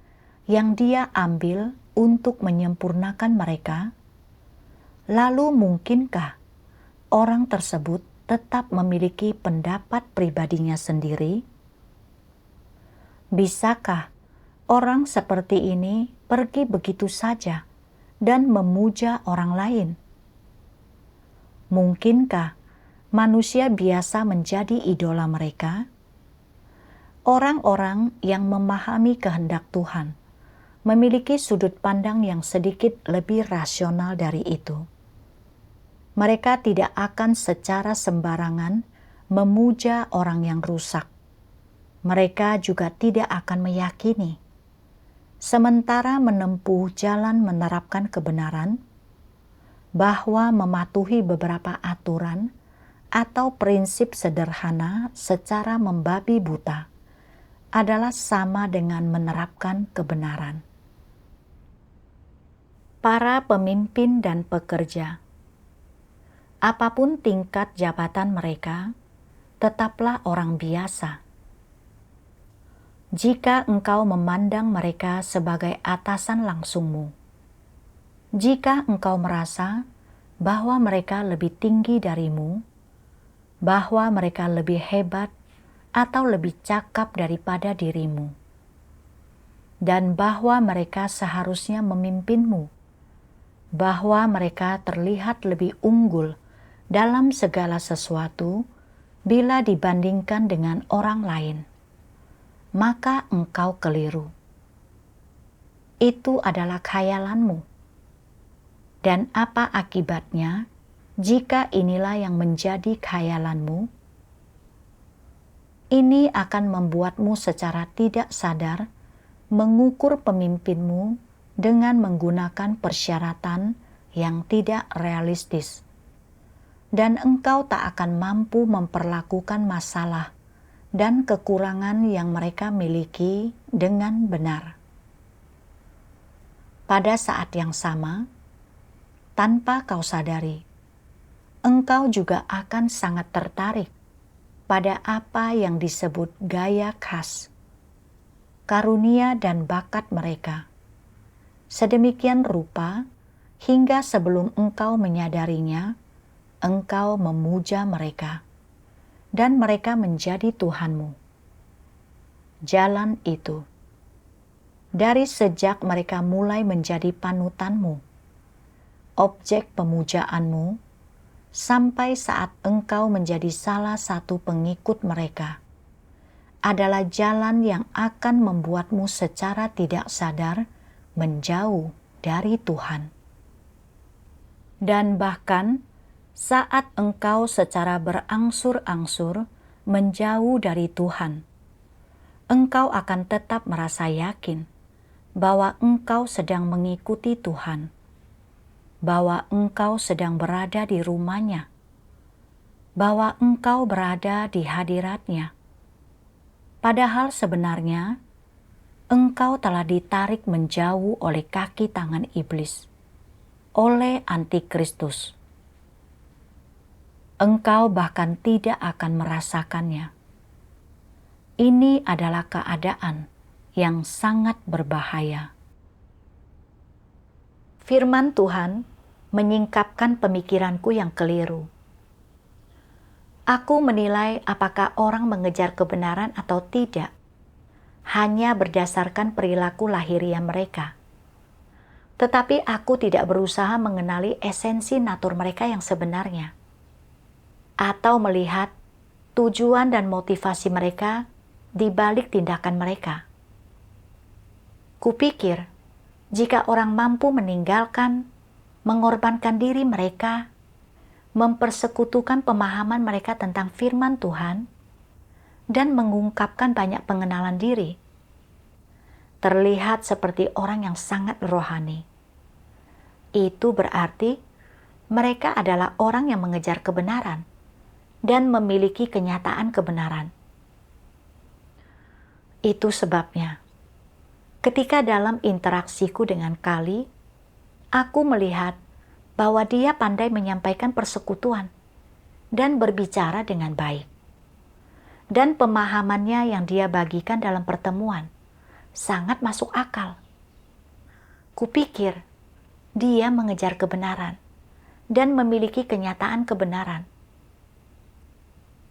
yang dia ambil untuk menyempurnakan mereka. Lalu mungkinkah orang tersebut tetap memiliki pendapat pribadinya sendiri? Bisakah orang seperti ini pergi begitu saja dan memuja orang lain? Mungkinkah manusia biasa menjadi idola mereka? Orang-orang yang memahami kehendak Tuhan memiliki sudut pandang yang sedikit lebih rasional dari itu. Mereka tidak akan secara sembarangan memuja orang yang rusak. Mereka juga tidak akan meyakini, sementara menempuh jalan menerapkan kebenaran, bahwa mematuhi beberapa aturan atau prinsip sederhana secara membabi buta adalah sama dengan menerapkan kebenaran. Para pemimpin dan pekerja, apapun tingkat jabatan mereka, tetaplah orang biasa. jika engkau memandang mereka sebagai atasan langsungmu, jika engkau merasa bahwa mereka lebih tinggi darimu, bahwa mereka lebih hebat atau lebih cakap daripada dirimu, dan bahwa mereka seharusnya memimpinmu, bahwa mereka terlihat lebih unggul dalam segala sesuatu bila dibandingkan dengan orang lain, maka engkau keliru. Itu adalah khayalanmu. Dan apa akibatnya jika inilah yang menjadi khayalanmu? Ini akan membuatmu secara tidak sadar mengukur pemimpinmu dengan menggunakan persyaratan yang tidak realistis. Dan engkau tak akan mampu memperlakukan masalah dan kekurangan yang mereka miliki dengan benar. Pada saat yang sama, tanpa kau sadari, engkau juga akan sangat tertarik pada apa yang disebut gaya khas, karunia dan bakat mereka. Sedemikian rupa, hingga sebelum engkau menyadarinya, engkau memuja mereka, dan mereka menjadi Tuhanmu. Jalan itu, dari sejak mereka mulai menjadi panutanmu, objek pemujaanmu, sampai saat engkau menjadi salah satu pengikut mereka, adalah jalan yang akan membuatmu secara tidak sadar menjauh dari Tuhan. Dan bahkan saat engkau secara berangsur-angsur menjauh dari Tuhan, engkau akan tetap merasa yakin bahwa engkau sedang mengikuti Tuhan, bahwa engkau sedang berada di rumah-Nya, bahwa engkau berada di hadirat-Nya. Padahal sebenarnya engkau telah ditarik menjauh oleh kaki tangan iblis, oleh antikristus. Engkau bahkan tidak akan merasakannya. Ini adalah keadaan yang sangat berbahaya. Firman Tuhan menyingkapkan pemikiranku yang keliru. Aku menilai apakah orang mengejar kebenaran atau tidak hanya berdasarkan perilaku lahiriah mereka. Tetapi aku tidak berusaha mengenali esensi natur mereka yang sebenarnya, atau melihat tujuan dan motivasi mereka di balik tindakan mereka. Kupikir, jika orang mampu meninggalkan, mengorbankan diri mereka, mempersekutukan pemahaman mereka tentang firman Tuhan, dan mengungkapkan banyak pengenalan diri, terlihat seperti orang yang sangat rohani. Itu berarti mereka adalah orang yang mengejar kebenaran dan memiliki kenyataan kebenaran. Itu sebabnya, ketika dalam interaksiku dengan Kali, aku melihat bahwa dia pandai menyampaikan persekutuan dan berbicara dengan baik. Dan pemahamannya yang dia bagikan dalam pertemuan sangat masuk akal. Kupikir dia mengejar kebenaran dan memiliki kenyataan kebenaran.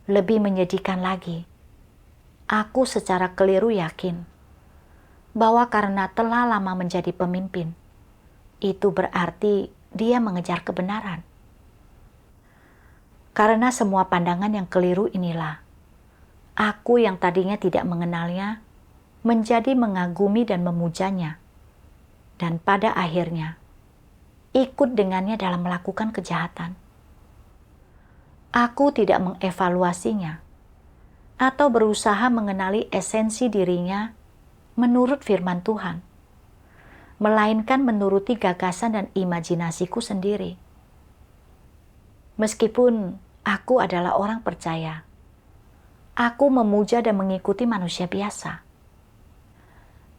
Lebih menyedihkan lagi, aku secara keliru yakin bahwa karena telah lama menjadi pemimpin, itu berarti dia mengejar kebenaran. Karena semua pandangan yang keliru inilah, aku yang tadinya tidak mengenalnya, menjadi mengagumi dan memujanya, dan pada akhirnya ikut dengannya dalam melakukan kejahatan. Aku tidak mengevaluasinya atau berusaha mengenali esensi dirinya menurut firman Tuhan, melainkan menuruti gagasan dan imajinasiku sendiri. Meskipun aku adalah orang percaya, aku memuja dan mengikuti manusia biasa.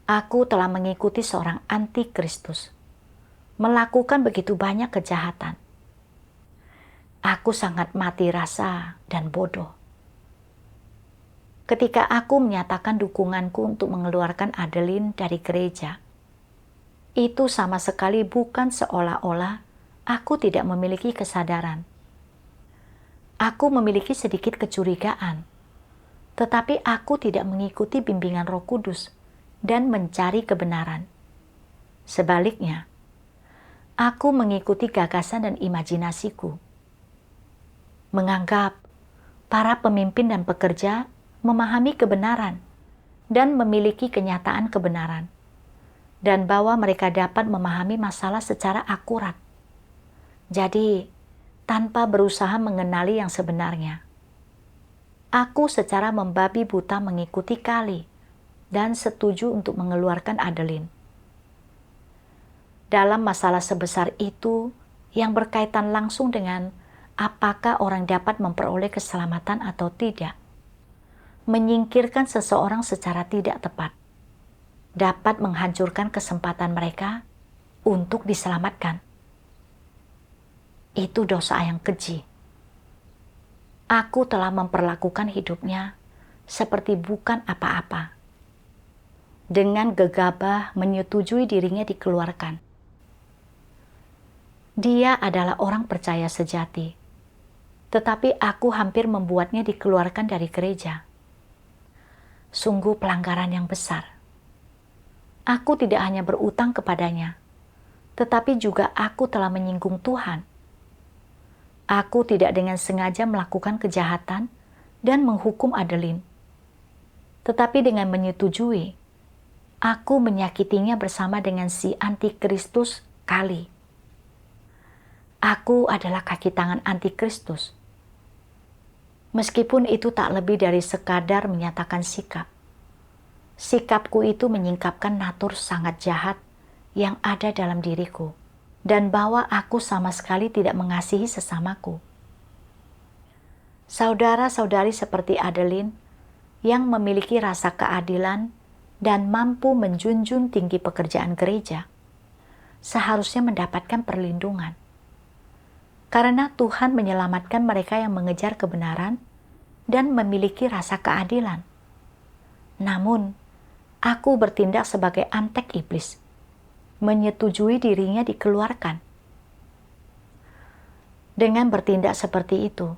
Aku telah mengikuti seorang antikristus, melakukan begitu banyak kejahatan. Aku sangat mati rasa dan bodoh. ketika aku menyatakan dukunganku untuk mengeluarkan Adeline dari gereja. Itu sama sekali bukan seolah-olah aku tidak memiliki kesadaran. Aku memiliki sedikit kecurigaan, tetapi aku tidak mengikuti bimbingan Roh Kudus dan mencari kebenaran. Sebaliknya, aku mengikuti gagasan dan imajinasiku. Menganggap para pemimpin dan pekerja memahami kebenaran dan memiliki kenyataan kebenaran, dan bahwa mereka dapat memahami masalah secara akurat. Jadi, tanpa berusaha mengenali yang sebenarnya, aku secara membabi buta mengikuti Kali dan setuju untuk mengeluarkan Adeline. Dalam masalah sebesar itu yang berkaitan langsung dengan apakah orang dapat memperoleh keselamatan atau tidak, menyingkirkan seseorang secara tidak tepat dapat menghancurkan kesempatan mereka untuk diselamatkan. Itu dosa yang keji. Aku telah memperlakukan hidupnya seperti bukan apa-apa. Dengan gegabah menyetujui dirinya dikeluarkan. Dia adalah orang percaya sejati, tetapi aku hampir membuatnya dikeluarkan dari gereja. Sungguh pelanggaran yang besar. Aku tidak hanya berutang kepadanya, tetapi juga aku telah menyinggung Tuhan. Aku tidak dengan sengaja melakukan kejahatan dan menghukum Adeline, tetapi dengan menyetujui, aku menyakitinya bersama dengan si antikristus Kali. Aku adalah kaki tangan antikristus. Meskipun itu tak lebih dari sekadar menyatakan sikap. Sikapku itu menyingkapkan natur sangat jahat yang ada dalam diriku, dan bahwa aku sama sekali tidak mengasihi sesamaku. Saudara-saudari seperti Adeline yang memiliki rasa keadilan dan mampu menjunjung tinggi pekerjaan gereja, seharusnya mendapatkan perlindungan. Karena Tuhan menyelamatkan mereka yang mengejar kebenaran dan memiliki rasa keadilan. Namun, aku bertindak sebagai antek iblis, menyetujui dirinya dikeluarkan. Dengan bertindak seperti itu,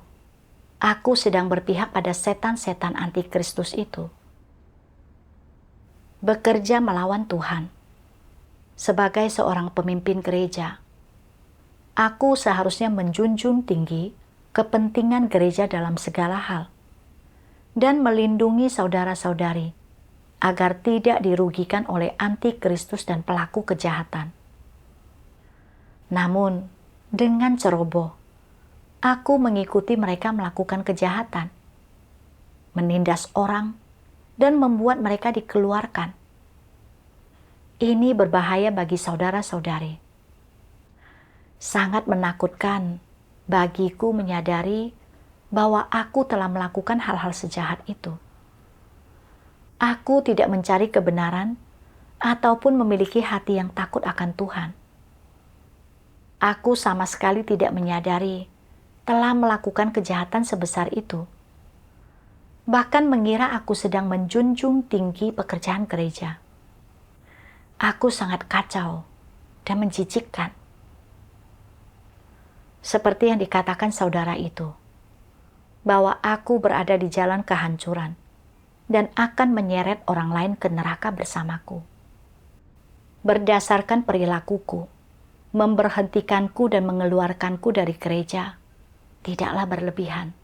aku sedang berpihak pada setan-setan antikristus itu. Bekerja melawan Tuhan. Sebagai seorang pemimpin gereja, aku seharusnya menjunjung tinggi kepentingan gereja dalam segala hal dan melindungi saudara-saudari agar tidak dirugikan oleh antikristus dan pelaku kejahatan. Namun, dengan ceroboh, aku mengikuti mereka melakukan kejahatan, menindas orang, dan membuat mereka dikeluarkan. Ini berbahaya bagi saudara-saudari. Sangat menakutkan bagiku menyadari bahwa aku telah melakukan hal-hal sejahat itu. Aku tidak mencari kebenaran ataupun memiliki hati yang takut akan Tuhan. Aku sama sekali tidak menyadari telah melakukan kejahatan sebesar itu. Bahkan mengira aku sedang menjunjung tinggi pekerjaan gereja. Aku sangat kacau dan menjijikkan. Seperti yang dikatakan saudara itu, bahwa aku berada di jalan kehancuran dan akan menyeret orang lain ke neraka bersamaku. Berdasarkan perilakuku, memberhentikanku dan mengeluarkanku dari gereja tidaklah berlebihan.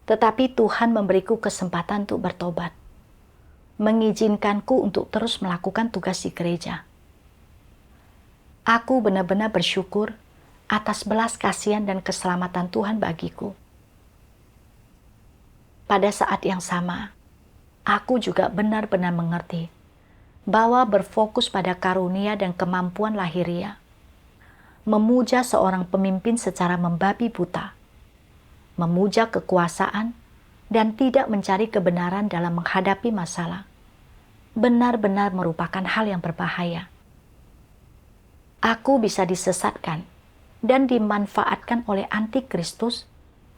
Tetapi Tuhan memberiku kesempatan untuk bertobat, mengizinkanku untuk terus melakukan tugas di gereja. Aku benar-benar bersyukur atas belas kasihan dan keselamatan Tuhan bagiku. Pada saat yang sama, aku juga benar-benar mengerti bahwa berfokus pada karunia dan kemampuan lahiriah, memuja seorang pemimpin secara membabi buta, memuja kekuasaan, dan tidak mencari kebenaran dalam menghadapi masalah, benar-benar merupakan hal yang berbahaya. Aku bisa disesatkan dan dimanfaatkan oleh antikristus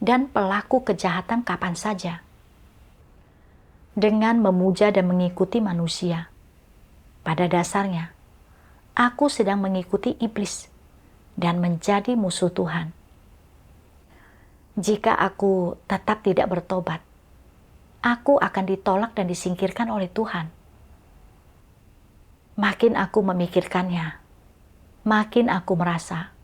dan pelaku kejahatan kapan saja. dengan memuja dan mengikuti manusia. Pada dasarnya, aku sedang mengikuti iblis dan menjadi musuh Tuhan. Jika aku tetap tidak bertobat, aku akan ditolak dan disingkirkan oleh Tuhan. Makin aku memikirkannya, makin aku merasa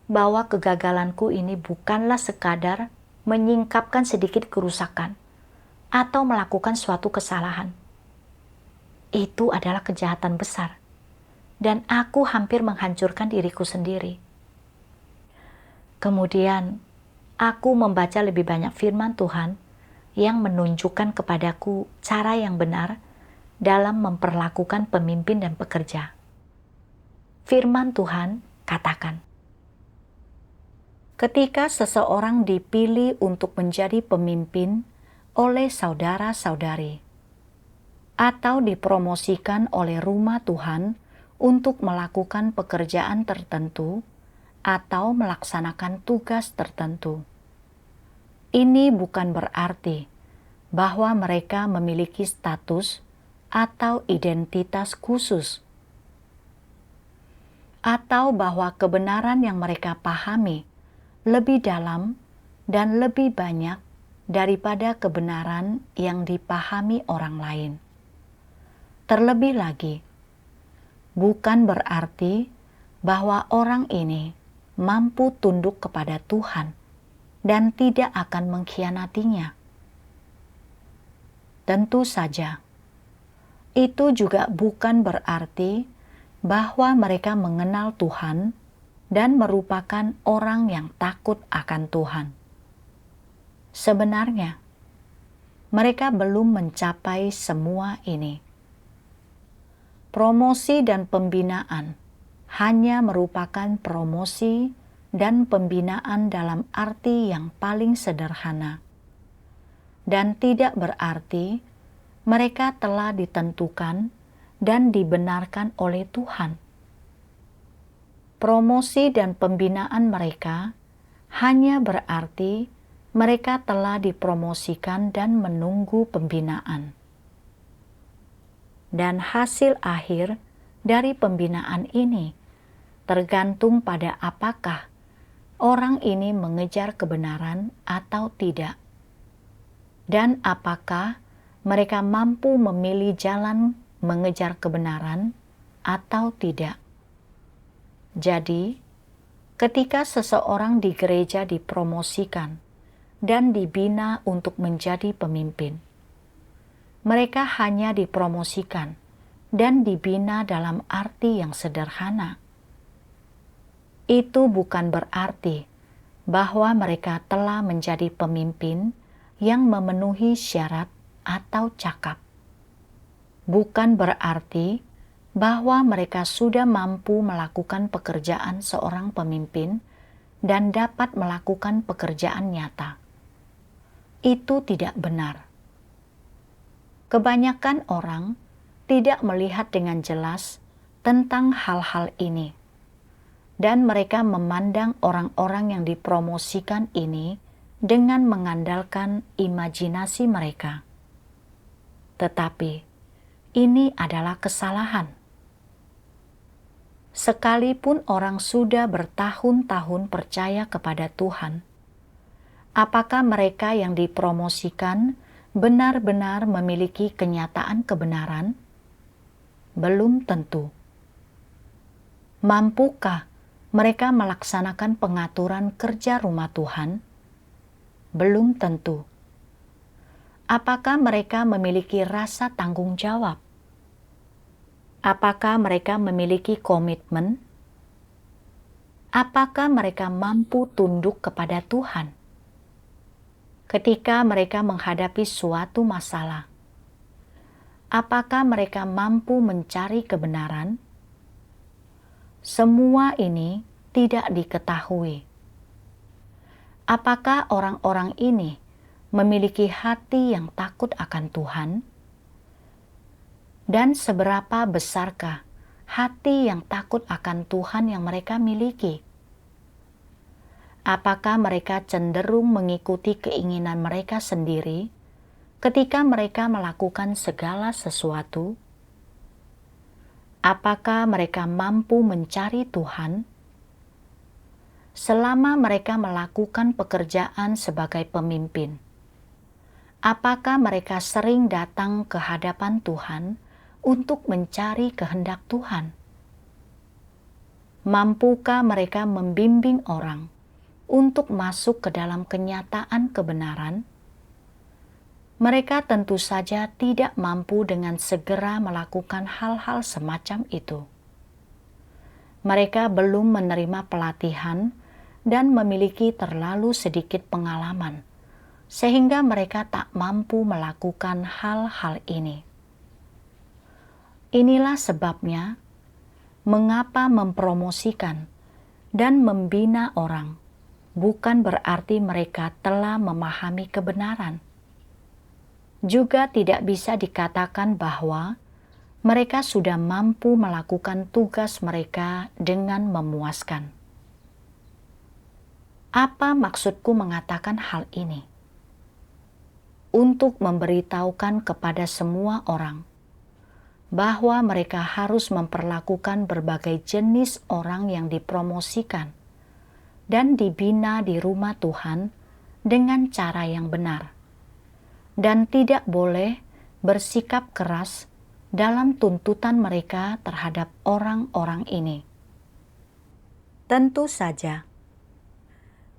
bahwa kegagalanku ini bukanlah sekadar menyingkapkan sedikit kerusakan atau melakukan suatu kesalahan. Itu adalah kejahatan besar, dan aku hampir menghancurkan diriku sendiri. Kemudian, aku membaca lebih banyak firman Tuhan yang menunjukkan kepadaku cara yang benar dalam memperlakukan pemimpin dan pekerja. Firman Tuhan katakan, ketika seseorang dipilih untuk menjadi pemimpin oleh saudara-saudari, atau dipromosikan oleh rumah Tuhan untuk melakukan pekerjaan tertentu atau melaksanakan tugas tertentu, ini bukan berarti bahwa mereka memiliki status atau identitas khusus, atau bahwa kebenaran yang mereka pahami lebih dalam dan lebih banyak daripada kebenaran yang dipahami orang lain. Terlebih lagi, bukan berarti bahwa orang ini mampu tunduk kepada Tuhan dan tidak akan mengkhianatinya. Tentu saja, itu juga bukan berarti bahwa mereka mengenal Tuhan dan merupakan orang yang takut akan Tuhan. Sebenarnya, mereka belum mencapai semua ini. Promosi dan pembinaan hanya merupakan promosi dan pembinaan dalam arti yang paling sederhana, dan tidak berarti mereka telah ditentukan dan dibenarkan oleh Tuhan. Promosi dan pembinaan mereka hanya berarti mereka telah dipromosikan dan menunggu pembinaan. Dan hasil akhir dari pembinaan ini tergantung pada apakah orang ini mengejar kebenaran atau tidak, dan apakah mereka mampu memilih jalan mengejar kebenaran atau tidak. Jadi, ketika seseorang di gereja dipromosikan dan dibina untuk menjadi pemimpin, mereka hanya dipromosikan dan dibina dalam arti yang sederhana. Itu bukan berarti bahwa mereka telah menjadi pemimpin yang memenuhi syarat atau cakap. Bukan berarti bahwa mereka sudah mampu melakukan pekerjaan seorang pemimpin dan dapat melakukan pekerjaan nyata. Itu tidak benar. Kebanyakan orang tidak melihat dengan jelas tentang hal-hal ini, dan mereka memandang orang-orang yang dipromosikan ini dengan mengandalkan imajinasi mereka. Tetapi ini adalah kesalahan. Sekalipun orang sudah bertahun-tahun percaya kepada Tuhan, apakah mereka yang dipromosikan benar-benar memiliki kenyataan kebenaran? Belum tentu. Mampukah mereka melaksanakan pengaturan kerja rumah Tuhan? Belum tentu. Apakah mereka memiliki rasa tanggung jawab? Apakah mereka memiliki komitmen? Apakah mereka mampu tunduk kepada Tuhan? Ketika mereka menghadapi suatu masalah, apakah mereka mampu mencari kebenaran? Semua ini tidak diketahui. Apakah orang-orang ini memiliki hati yang takut akan Tuhan? Dan seberapa besarkah hati yang takut akan Tuhan yang mereka miliki? Apakah mereka cenderung mengikuti keinginan mereka sendiri ketika mereka melakukan segala sesuatu? Apakah mereka mampu mencari Tuhan? Selama mereka melakukan pekerjaan sebagai pemimpin, apakah mereka sering datang ke hadapan Tuhan untuk mencari kehendak Tuhan? Mampukah mereka membimbing orang untuk masuk ke dalam kenyataan kebenaran? Mereka tentu saja tidak mampu dengan segera melakukan hal-hal semacam itu. Mereka belum menerima pelatihan dan memiliki terlalu sedikit pengalaman, sehingga mereka tak mampu melakukan hal-hal ini. Inilah sebabnya, mengapa mempromosikan dan membina orang bukan berarti mereka telah memahami kebenaran. Juga tidak bisa dikatakan bahwa mereka sudah mampu melakukan tugas mereka dengan memuaskan. Apa maksudku mengatakan hal ini? Untuk memberitahukan kepada semua orang bahwa mereka harus memperlakukan berbagai jenis orang yang dipromosikan dan dibina di rumah Tuhan dengan cara yang benar, dan tidak boleh bersikap keras dalam tuntutan mereka terhadap orang-orang ini. Tentu saja,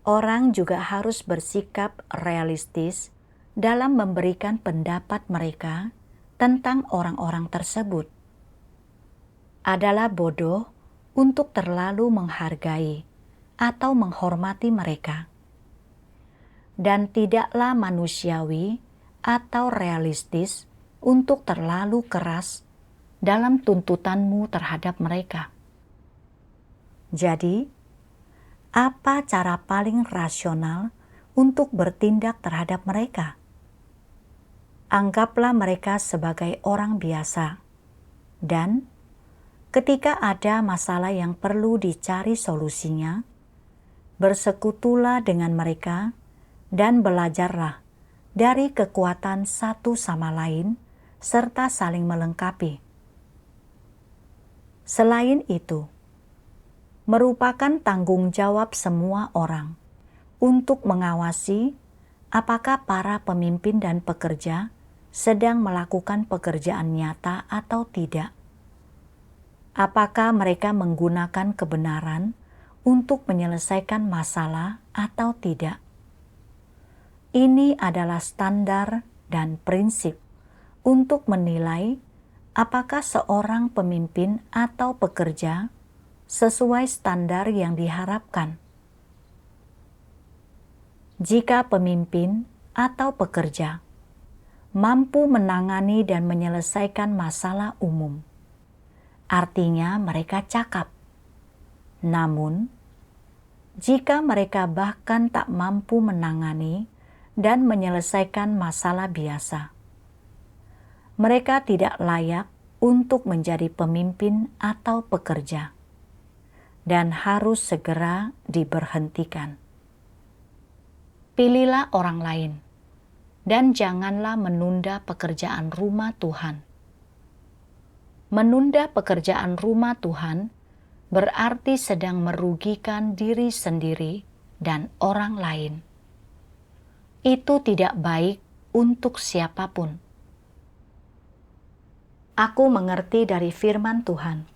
orang juga harus bersikap realistis dalam memberikan pendapat mereka tentang orang-orang tersebut. Adalah bodoh untuk terlalu menghargai atau menghormati mereka, dan tidaklah manusiawi atau realistis untuk terlalu keras dalam tuntutanmu terhadap mereka. Jadi, apa cara paling rasional untuk bertindak terhadap mereka? Anggaplah mereka sebagai orang biasa, dan ketika ada masalah yang perlu dicari solusinya, bersekutulah dengan mereka dan belajarlah dari kekuatan satu sama lain, serta saling melengkapi. Selain itu, merupakan tanggung jawab semua orang untuk mengawasi apakah para pemimpin dan pekerja sedang melakukan pekerjaan nyata atau tidak. Apakah mereka menggunakan kebenaran untuk menyelesaikan masalah atau tidak. Ini adalah standar dan prinsip untuk menilai apakah seorang pemimpin atau pekerja sesuai standar yang diharapkan. Jika pemimpin atau pekerja mampu menangani dan menyelesaikan masalah umum, artinya mereka cakap. Namun, jika mereka bahkan tak mampu menangani dan menyelesaikan masalah biasa, mereka tidak layak untuk menjadi pemimpin atau pekerja dan harus segera diberhentikan. Pilihlah orang lain dan janganlah menunda pekerjaan rumah Tuhan. Menunda pekerjaan rumah Tuhan berarti sedang merugikan diri sendiri dan orang lain. Itu tidak baik untuk siapapun. Aku mengerti dari firman Tuhan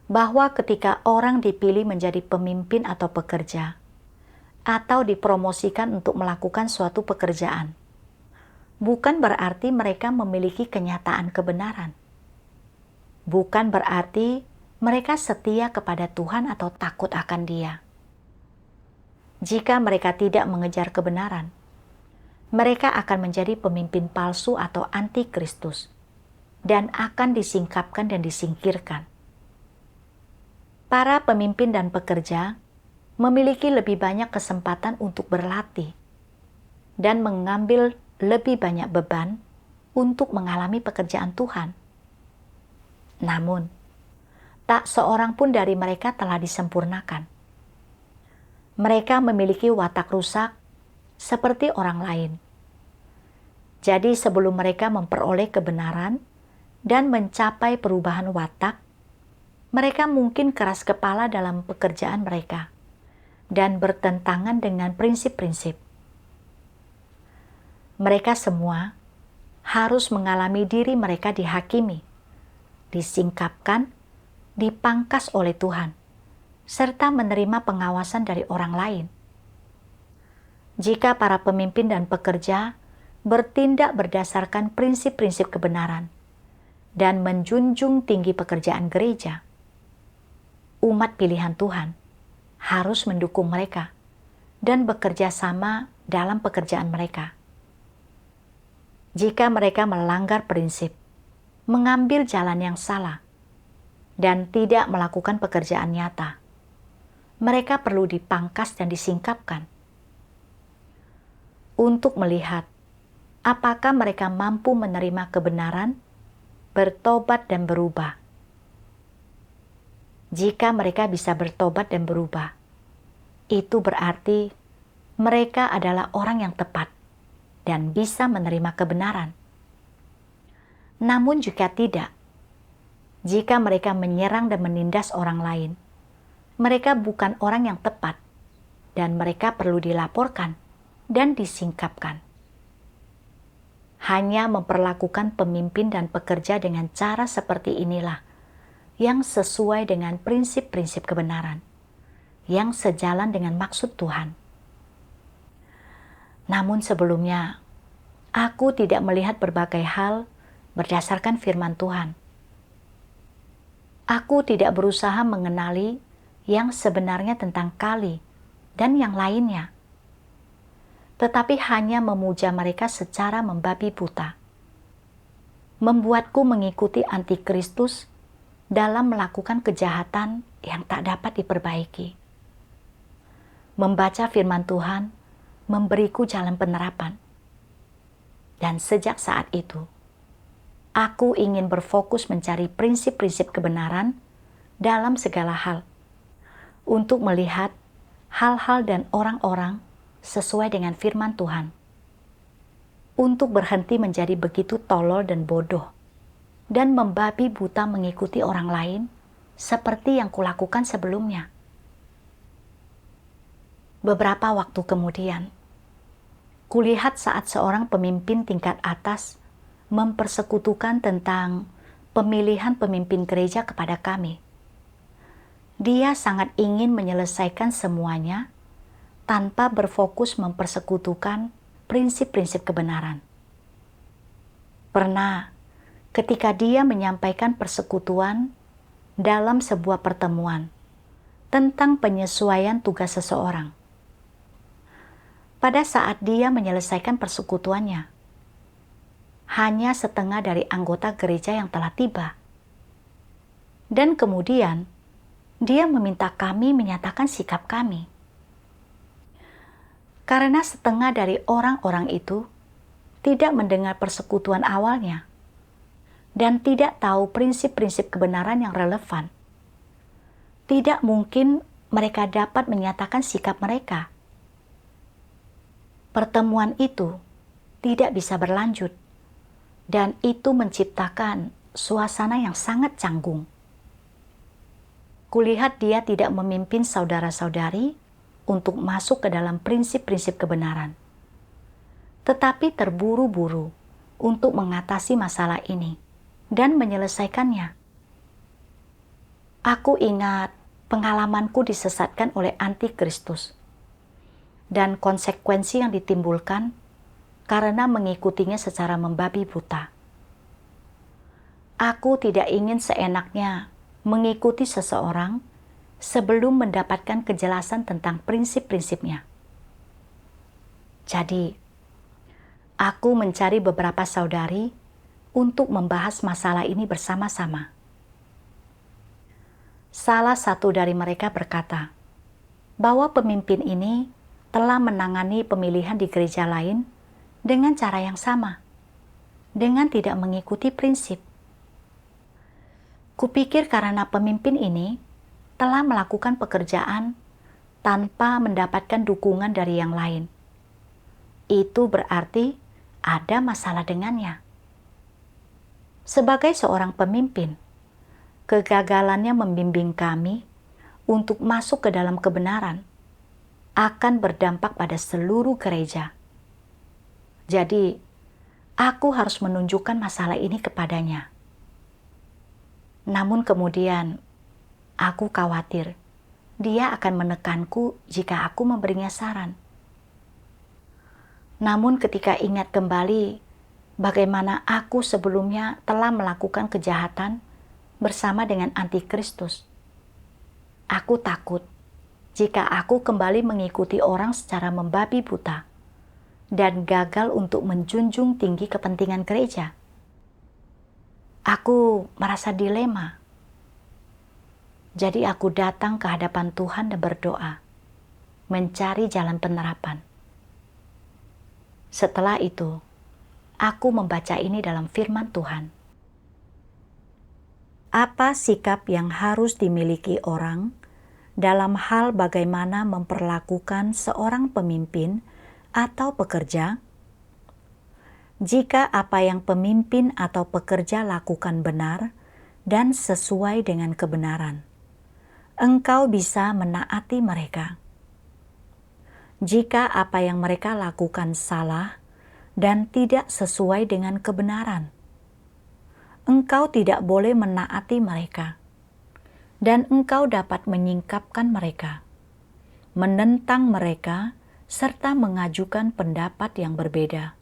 bahwa ketika orang dipilih menjadi pemimpin atau pekerja, atau dipromosikan untuk melakukan suatu pekerjaan, bukan berarti mereka memiliki kenyataan kebenaran. Bukan berarti mereka setia kepada Tuhan atau takut akan Dia. Jika mereka tidak mengejar kebenaran, mereka akan menjadi pemimpin palsu atau antikristus dan akan disingkapkan dan disingkirkan. Para pemimpin dan pekerja memiliki lebih banyak kesempatan untuk berlatih dan mengambil lebih banyak beban untuk mengalami pekerjaan Tuhan. Namun, tak seorang pun dari mereka telah disempurnakan. Mereka memiliki watak rusak seperti orang lain. Jadi sebelum mereka memperoleh kebenaran dan mencapai perubahan watak, mereka mungkin keras kepala dalam pekerjaan mereka dan bertentangan dengan prinsip-prinsip. Mereka semua harus mengalami diri mereka dihakimi, disingkapkan, dipangkas oleh Tuhan, serta menerima pengawasan dari orang lain. Jika para pemimpin dan pekerja bertindak berdasarkan prinsip-prinsip kebenaran dan menjunjung tinggi pekerjaan gereja, umat pilihan Tuhan harus mendukung mereka dan bekerja sama dalam pekerjaan mereka. Jika mereka melanggar prinsip, mengambil jalan yang salah, dan tidak melakukan pekerjaan nyata, mereka perlu dipangkas dan disingkapkan. Untuk melihat apakah mereka mampu menerima kebenaran, bertobat dan berubah. Jika mereka bisa bertobat dan berubah, itu berarti mereka adalah orang yang tepat dan bisa menerima kebenaran. Namun jika tidak, jika mereka menyerang dan menindas orang lain, mereka bukan orang yang tepat dan mereka perlu dilaporkan dan disingkapkan. Hanya memperlakukan pemimpin dan pekerja dengan cara seperti inilah yang sesuai dengan prinsip-prinsip kebenaran, yang sejalan dengan maksud Tuhan. Namun sebelumnya, aku tidak melihat berbagai hal berdasarkan firman Tuhan. Aku tidak berusaha mengenali yang sebenarnya tentang kali dan yang lainnya, tetapi hanya memuja mereka secara membabi buta, membuatku mengikuti antikristus dalam melakukan kejahatan yang tak dapat diperbaiki. Membaca firman Tuhan memberiku jalan penerapan. Dan sejak saat itu, aku ingin berfokus mencari prinsip-prinsip kebenaran dalam segala hal, untuk melihat hal-hal dan orang-orang sesuai dengan firman Tuhan, untuk berhenti menjadi begitu tolol dan bodoh, dan membabi buta mengikuti orang lain seperti yang kulakukan sebelumnya. Beberapa waktu kemudian, kulihat saat seorang pemimpin tingkat atas mempersekutukan tentang pemilihan pemimpin gereja kepada kami. Dia sangat ingin menyelesaikan semuanya tanpa berfokus mempersekutukan prinsip-prinsip kebenaran. Pernah, ketika dia menyampaikan persekutuan dalam sebuah pertemuan tentang penyesuaian tugas seseorang, pada saat dia menyelesaikan persekutuannya, hanya setengah dari anggota gereja yang telah tiba. Dan kemudian, dia meminta kami menyatakan sikap kami. Karena setengah dari orang-orang itu tidak mendengar persekutuan awalnya dan tidak tahu prinsip-prinsip kebenaran yang relevan, tidak mungkin mereka dapat menyatakan sikap mereka. Pertemuan itu tidak bisa berlanjut, dan itu menciptakan suasana yang sangat canggung. Kulihat dia tidak memimpin saudara-saudari untuk masuk ke dalam prinsip-prinsip kebenaran, tetapi terburu-buru untuk mengatasi masalah ini dan menyelesaikannya. Aku ingat pengalamanku disesatkan oleh antikristus dan konsekuensi yang ditimbulkan karena mengikutinya secara membabi buta. Aku tidak ingin seenaknya mengikuti seseorang sebelum mendapatkan kejelasan tentang prinsip-prinsipnya. Jadi, aku mencari beberapa saudari untuk membahas masalah ini bersama-sama. Salah satu dari mereka berkata bahwa pemimpin ini telah menangani pemilihan di gereja lain dengan cara yang sama, dengan tidak mengikuti prinsip. Kupikir karena pemimpin ini telah melakukan pekerjaan tanpa mendapatkan dukungan dari yang lain. Itu berarti ada masalah dengannya. Sebagai seorang pemimpin, kegagalannya membimbing kami untuk masuk ke dalam kebenaran akan berdampak pada seluruh gereja. Jadi, aku harus menunjukkan masalah ini kepadanya. Namun kemudian, aku khawatir dia akan menekanku jika aku memberinya saran. Namun ketika ingat kembali bagaimana aku sebelumnya telah melakukan kejahatan bersama dengan antikristus, aku takut jika aku kembali mengikuti orang secara membabi buta dan gagal untuk menjunjung tinggi kepentingan gereja. Aku merasa dilema. Jadi aku datang ke hadapan Tuhan dan berdoa, mencari jalan penerapan. Setelah itu, aku membaca ini dalam firman Tuhan. Apa sikap yang harus dimiliki orang dalam hal bagaimana memperlakukan seorang pemimpin atau pekerja? Jika apa yang pemimpin atau pekerja lakukan benar dan sesuai dengan kebenaran, engkau bisa menaati mereka. Jika apa yang mereka lakukan salah dan tidak sesuai dengan kebenaran, engkau tidak boleh menaati mereka, dan engkau dapat menyingkapkan mereka, menentang mereka, serta mengajukan pendapat yang berbeda.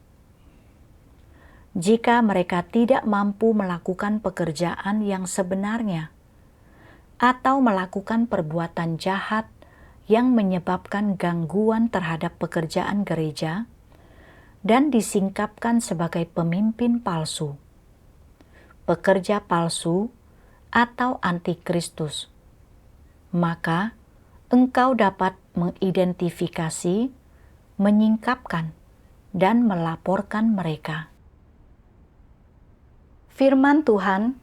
Jika mereka tidak mampu melakukan pekerjaan yang sebenarnya atau melakukan perbuatan jahat yang menyebabkan gangguan terhadap pekerjaan gereja dan disingkapkan sebagai pemimpin palsu, pekerja palsu, atau antikristus, maka engkau dapat mengidentifikasi, menyingkapkan, dan melaporkan mereka. Firman Tuhan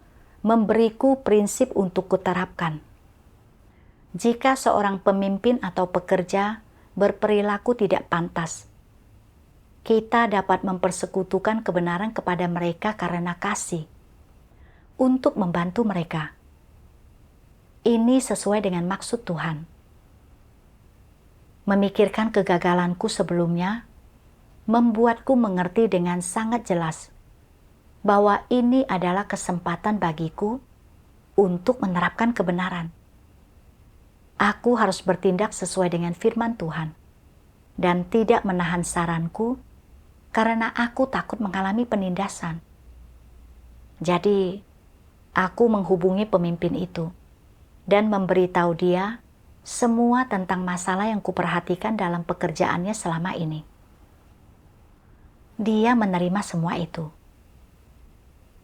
memberiku prinsip untuk kuterapkan. Jika seorang pemimpin atau pekerja berperilaku tidak pantas, kita dapat mempersekutukan kebenaran kepada mereka karena kasih, untuk membantu mereka. Ini sesuai dengan maksud Tuhan. Memikirkan kegagalanku sebelumnya, membuatku mengerti dengan sangat jelas bahwa ini adalah kesempatan bagiku untuk menerapkan kebenaran. Aku harus bertindak sesuai dengan firman Tuhan dan tidak menahan saranku karena aku takut mengalami penindasan. Jadi, aku menghubungi pemimpin itu dan memberitahu dia semua tentang masalah yang kuperhatikan dalam pekerjaannya selama ini. Dia menerima semua itu.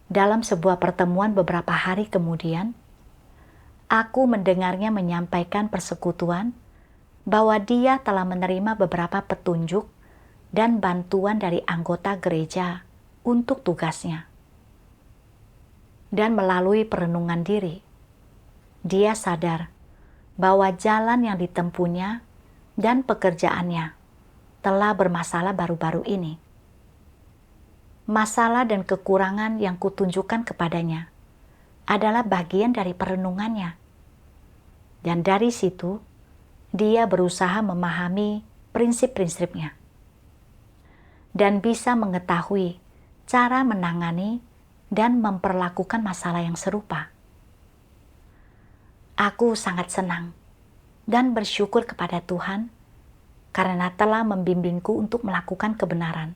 Dalam sebuah pertemuan beberapa hari kemudian, aku mendengarnya menyampaikan persekutuan bahwa dia telah menerima beberapa petunjuk dan bantuan dari anggota gereja untuk tugasnya. Dan melalui perenungan diri, dia sadar bahwa jalan yang ditempuhnya dan pekerjaannya telah bermasalah baru-baru ini. Masalah dan kekurangan yang kutunjukkan kepadanya adalah bagian dari perenungannya. Dan dari situ, dia berusaha memahami prinsip-prinsipnya dan bisa mengetahui cara menangani dan memperlakukan masalah yang serupa. Aku sangat senang dan bersyukur kepada Tuhan karena telah membimbingku untuk melakukan kebenaran.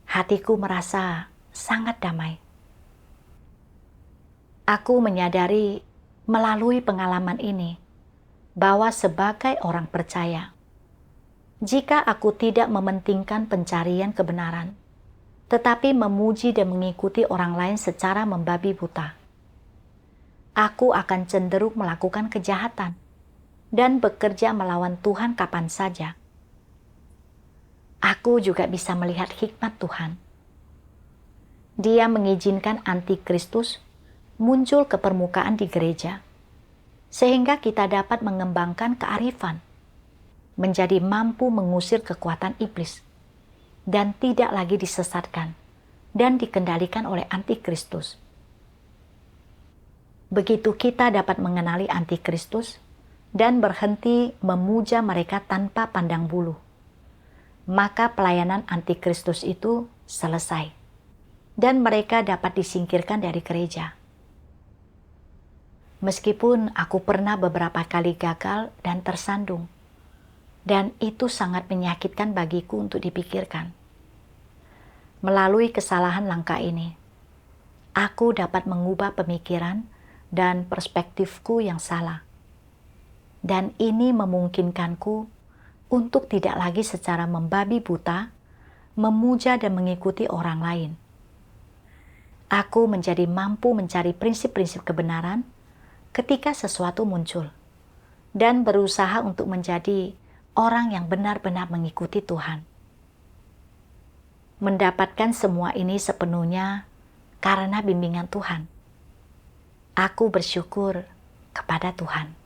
Hatiku merasa sangat damai. Aku menyadari melalui pengalaman ini bahwa sebagai orang percaya, jika aku tidak mementingkan pencarian kebenaran, tetapi memuji dan mengikuti orang lain secara membabi buta, aku akan cenderung melakukan kejahatan dan bekerja melawan Tuhan kapan saja. Aku juga bisa melihat hikmat Tuhan. Dia mengizinkan antikristus muncul ke permukaan di gereja, sehingga kita dapat mengembangkan kearifan, menjadi mampu mengusir kekuatan iblis, dan tidak lagi disesatkan dan dikendalikan oleh antikristus. Begitu kita dapat mengenali antikristus dan berhenti memuja mereka tanpa pandang bulu, maka pelayanan antikristus itu selesai dan mereka dapat disingkirkan dari gereja. Meskipun aku pernah beberapa kali gagal dan tersandung, dan itu sangat menyakitkan bagiku untuk dipikirkan. Melalui kesalahan langkah ini, aku dapat mengubah pemikiran dan perspektifku yang salah. Dan ini memungkinkanku untuk tidak lagi secara membabi buta, memuja dan mengikuti orang lain. Aku menjadi mampu mencari prinsip-prinsip kebenaran ketika sesuatu muncul, dan berusaha untuk menjadi orang yang benar-benar mengikuti Tuhan. Mendapatkan semua ini sepenuhnya karena bimbingan Tuhan. Aku bersyukur kepada Tuhan.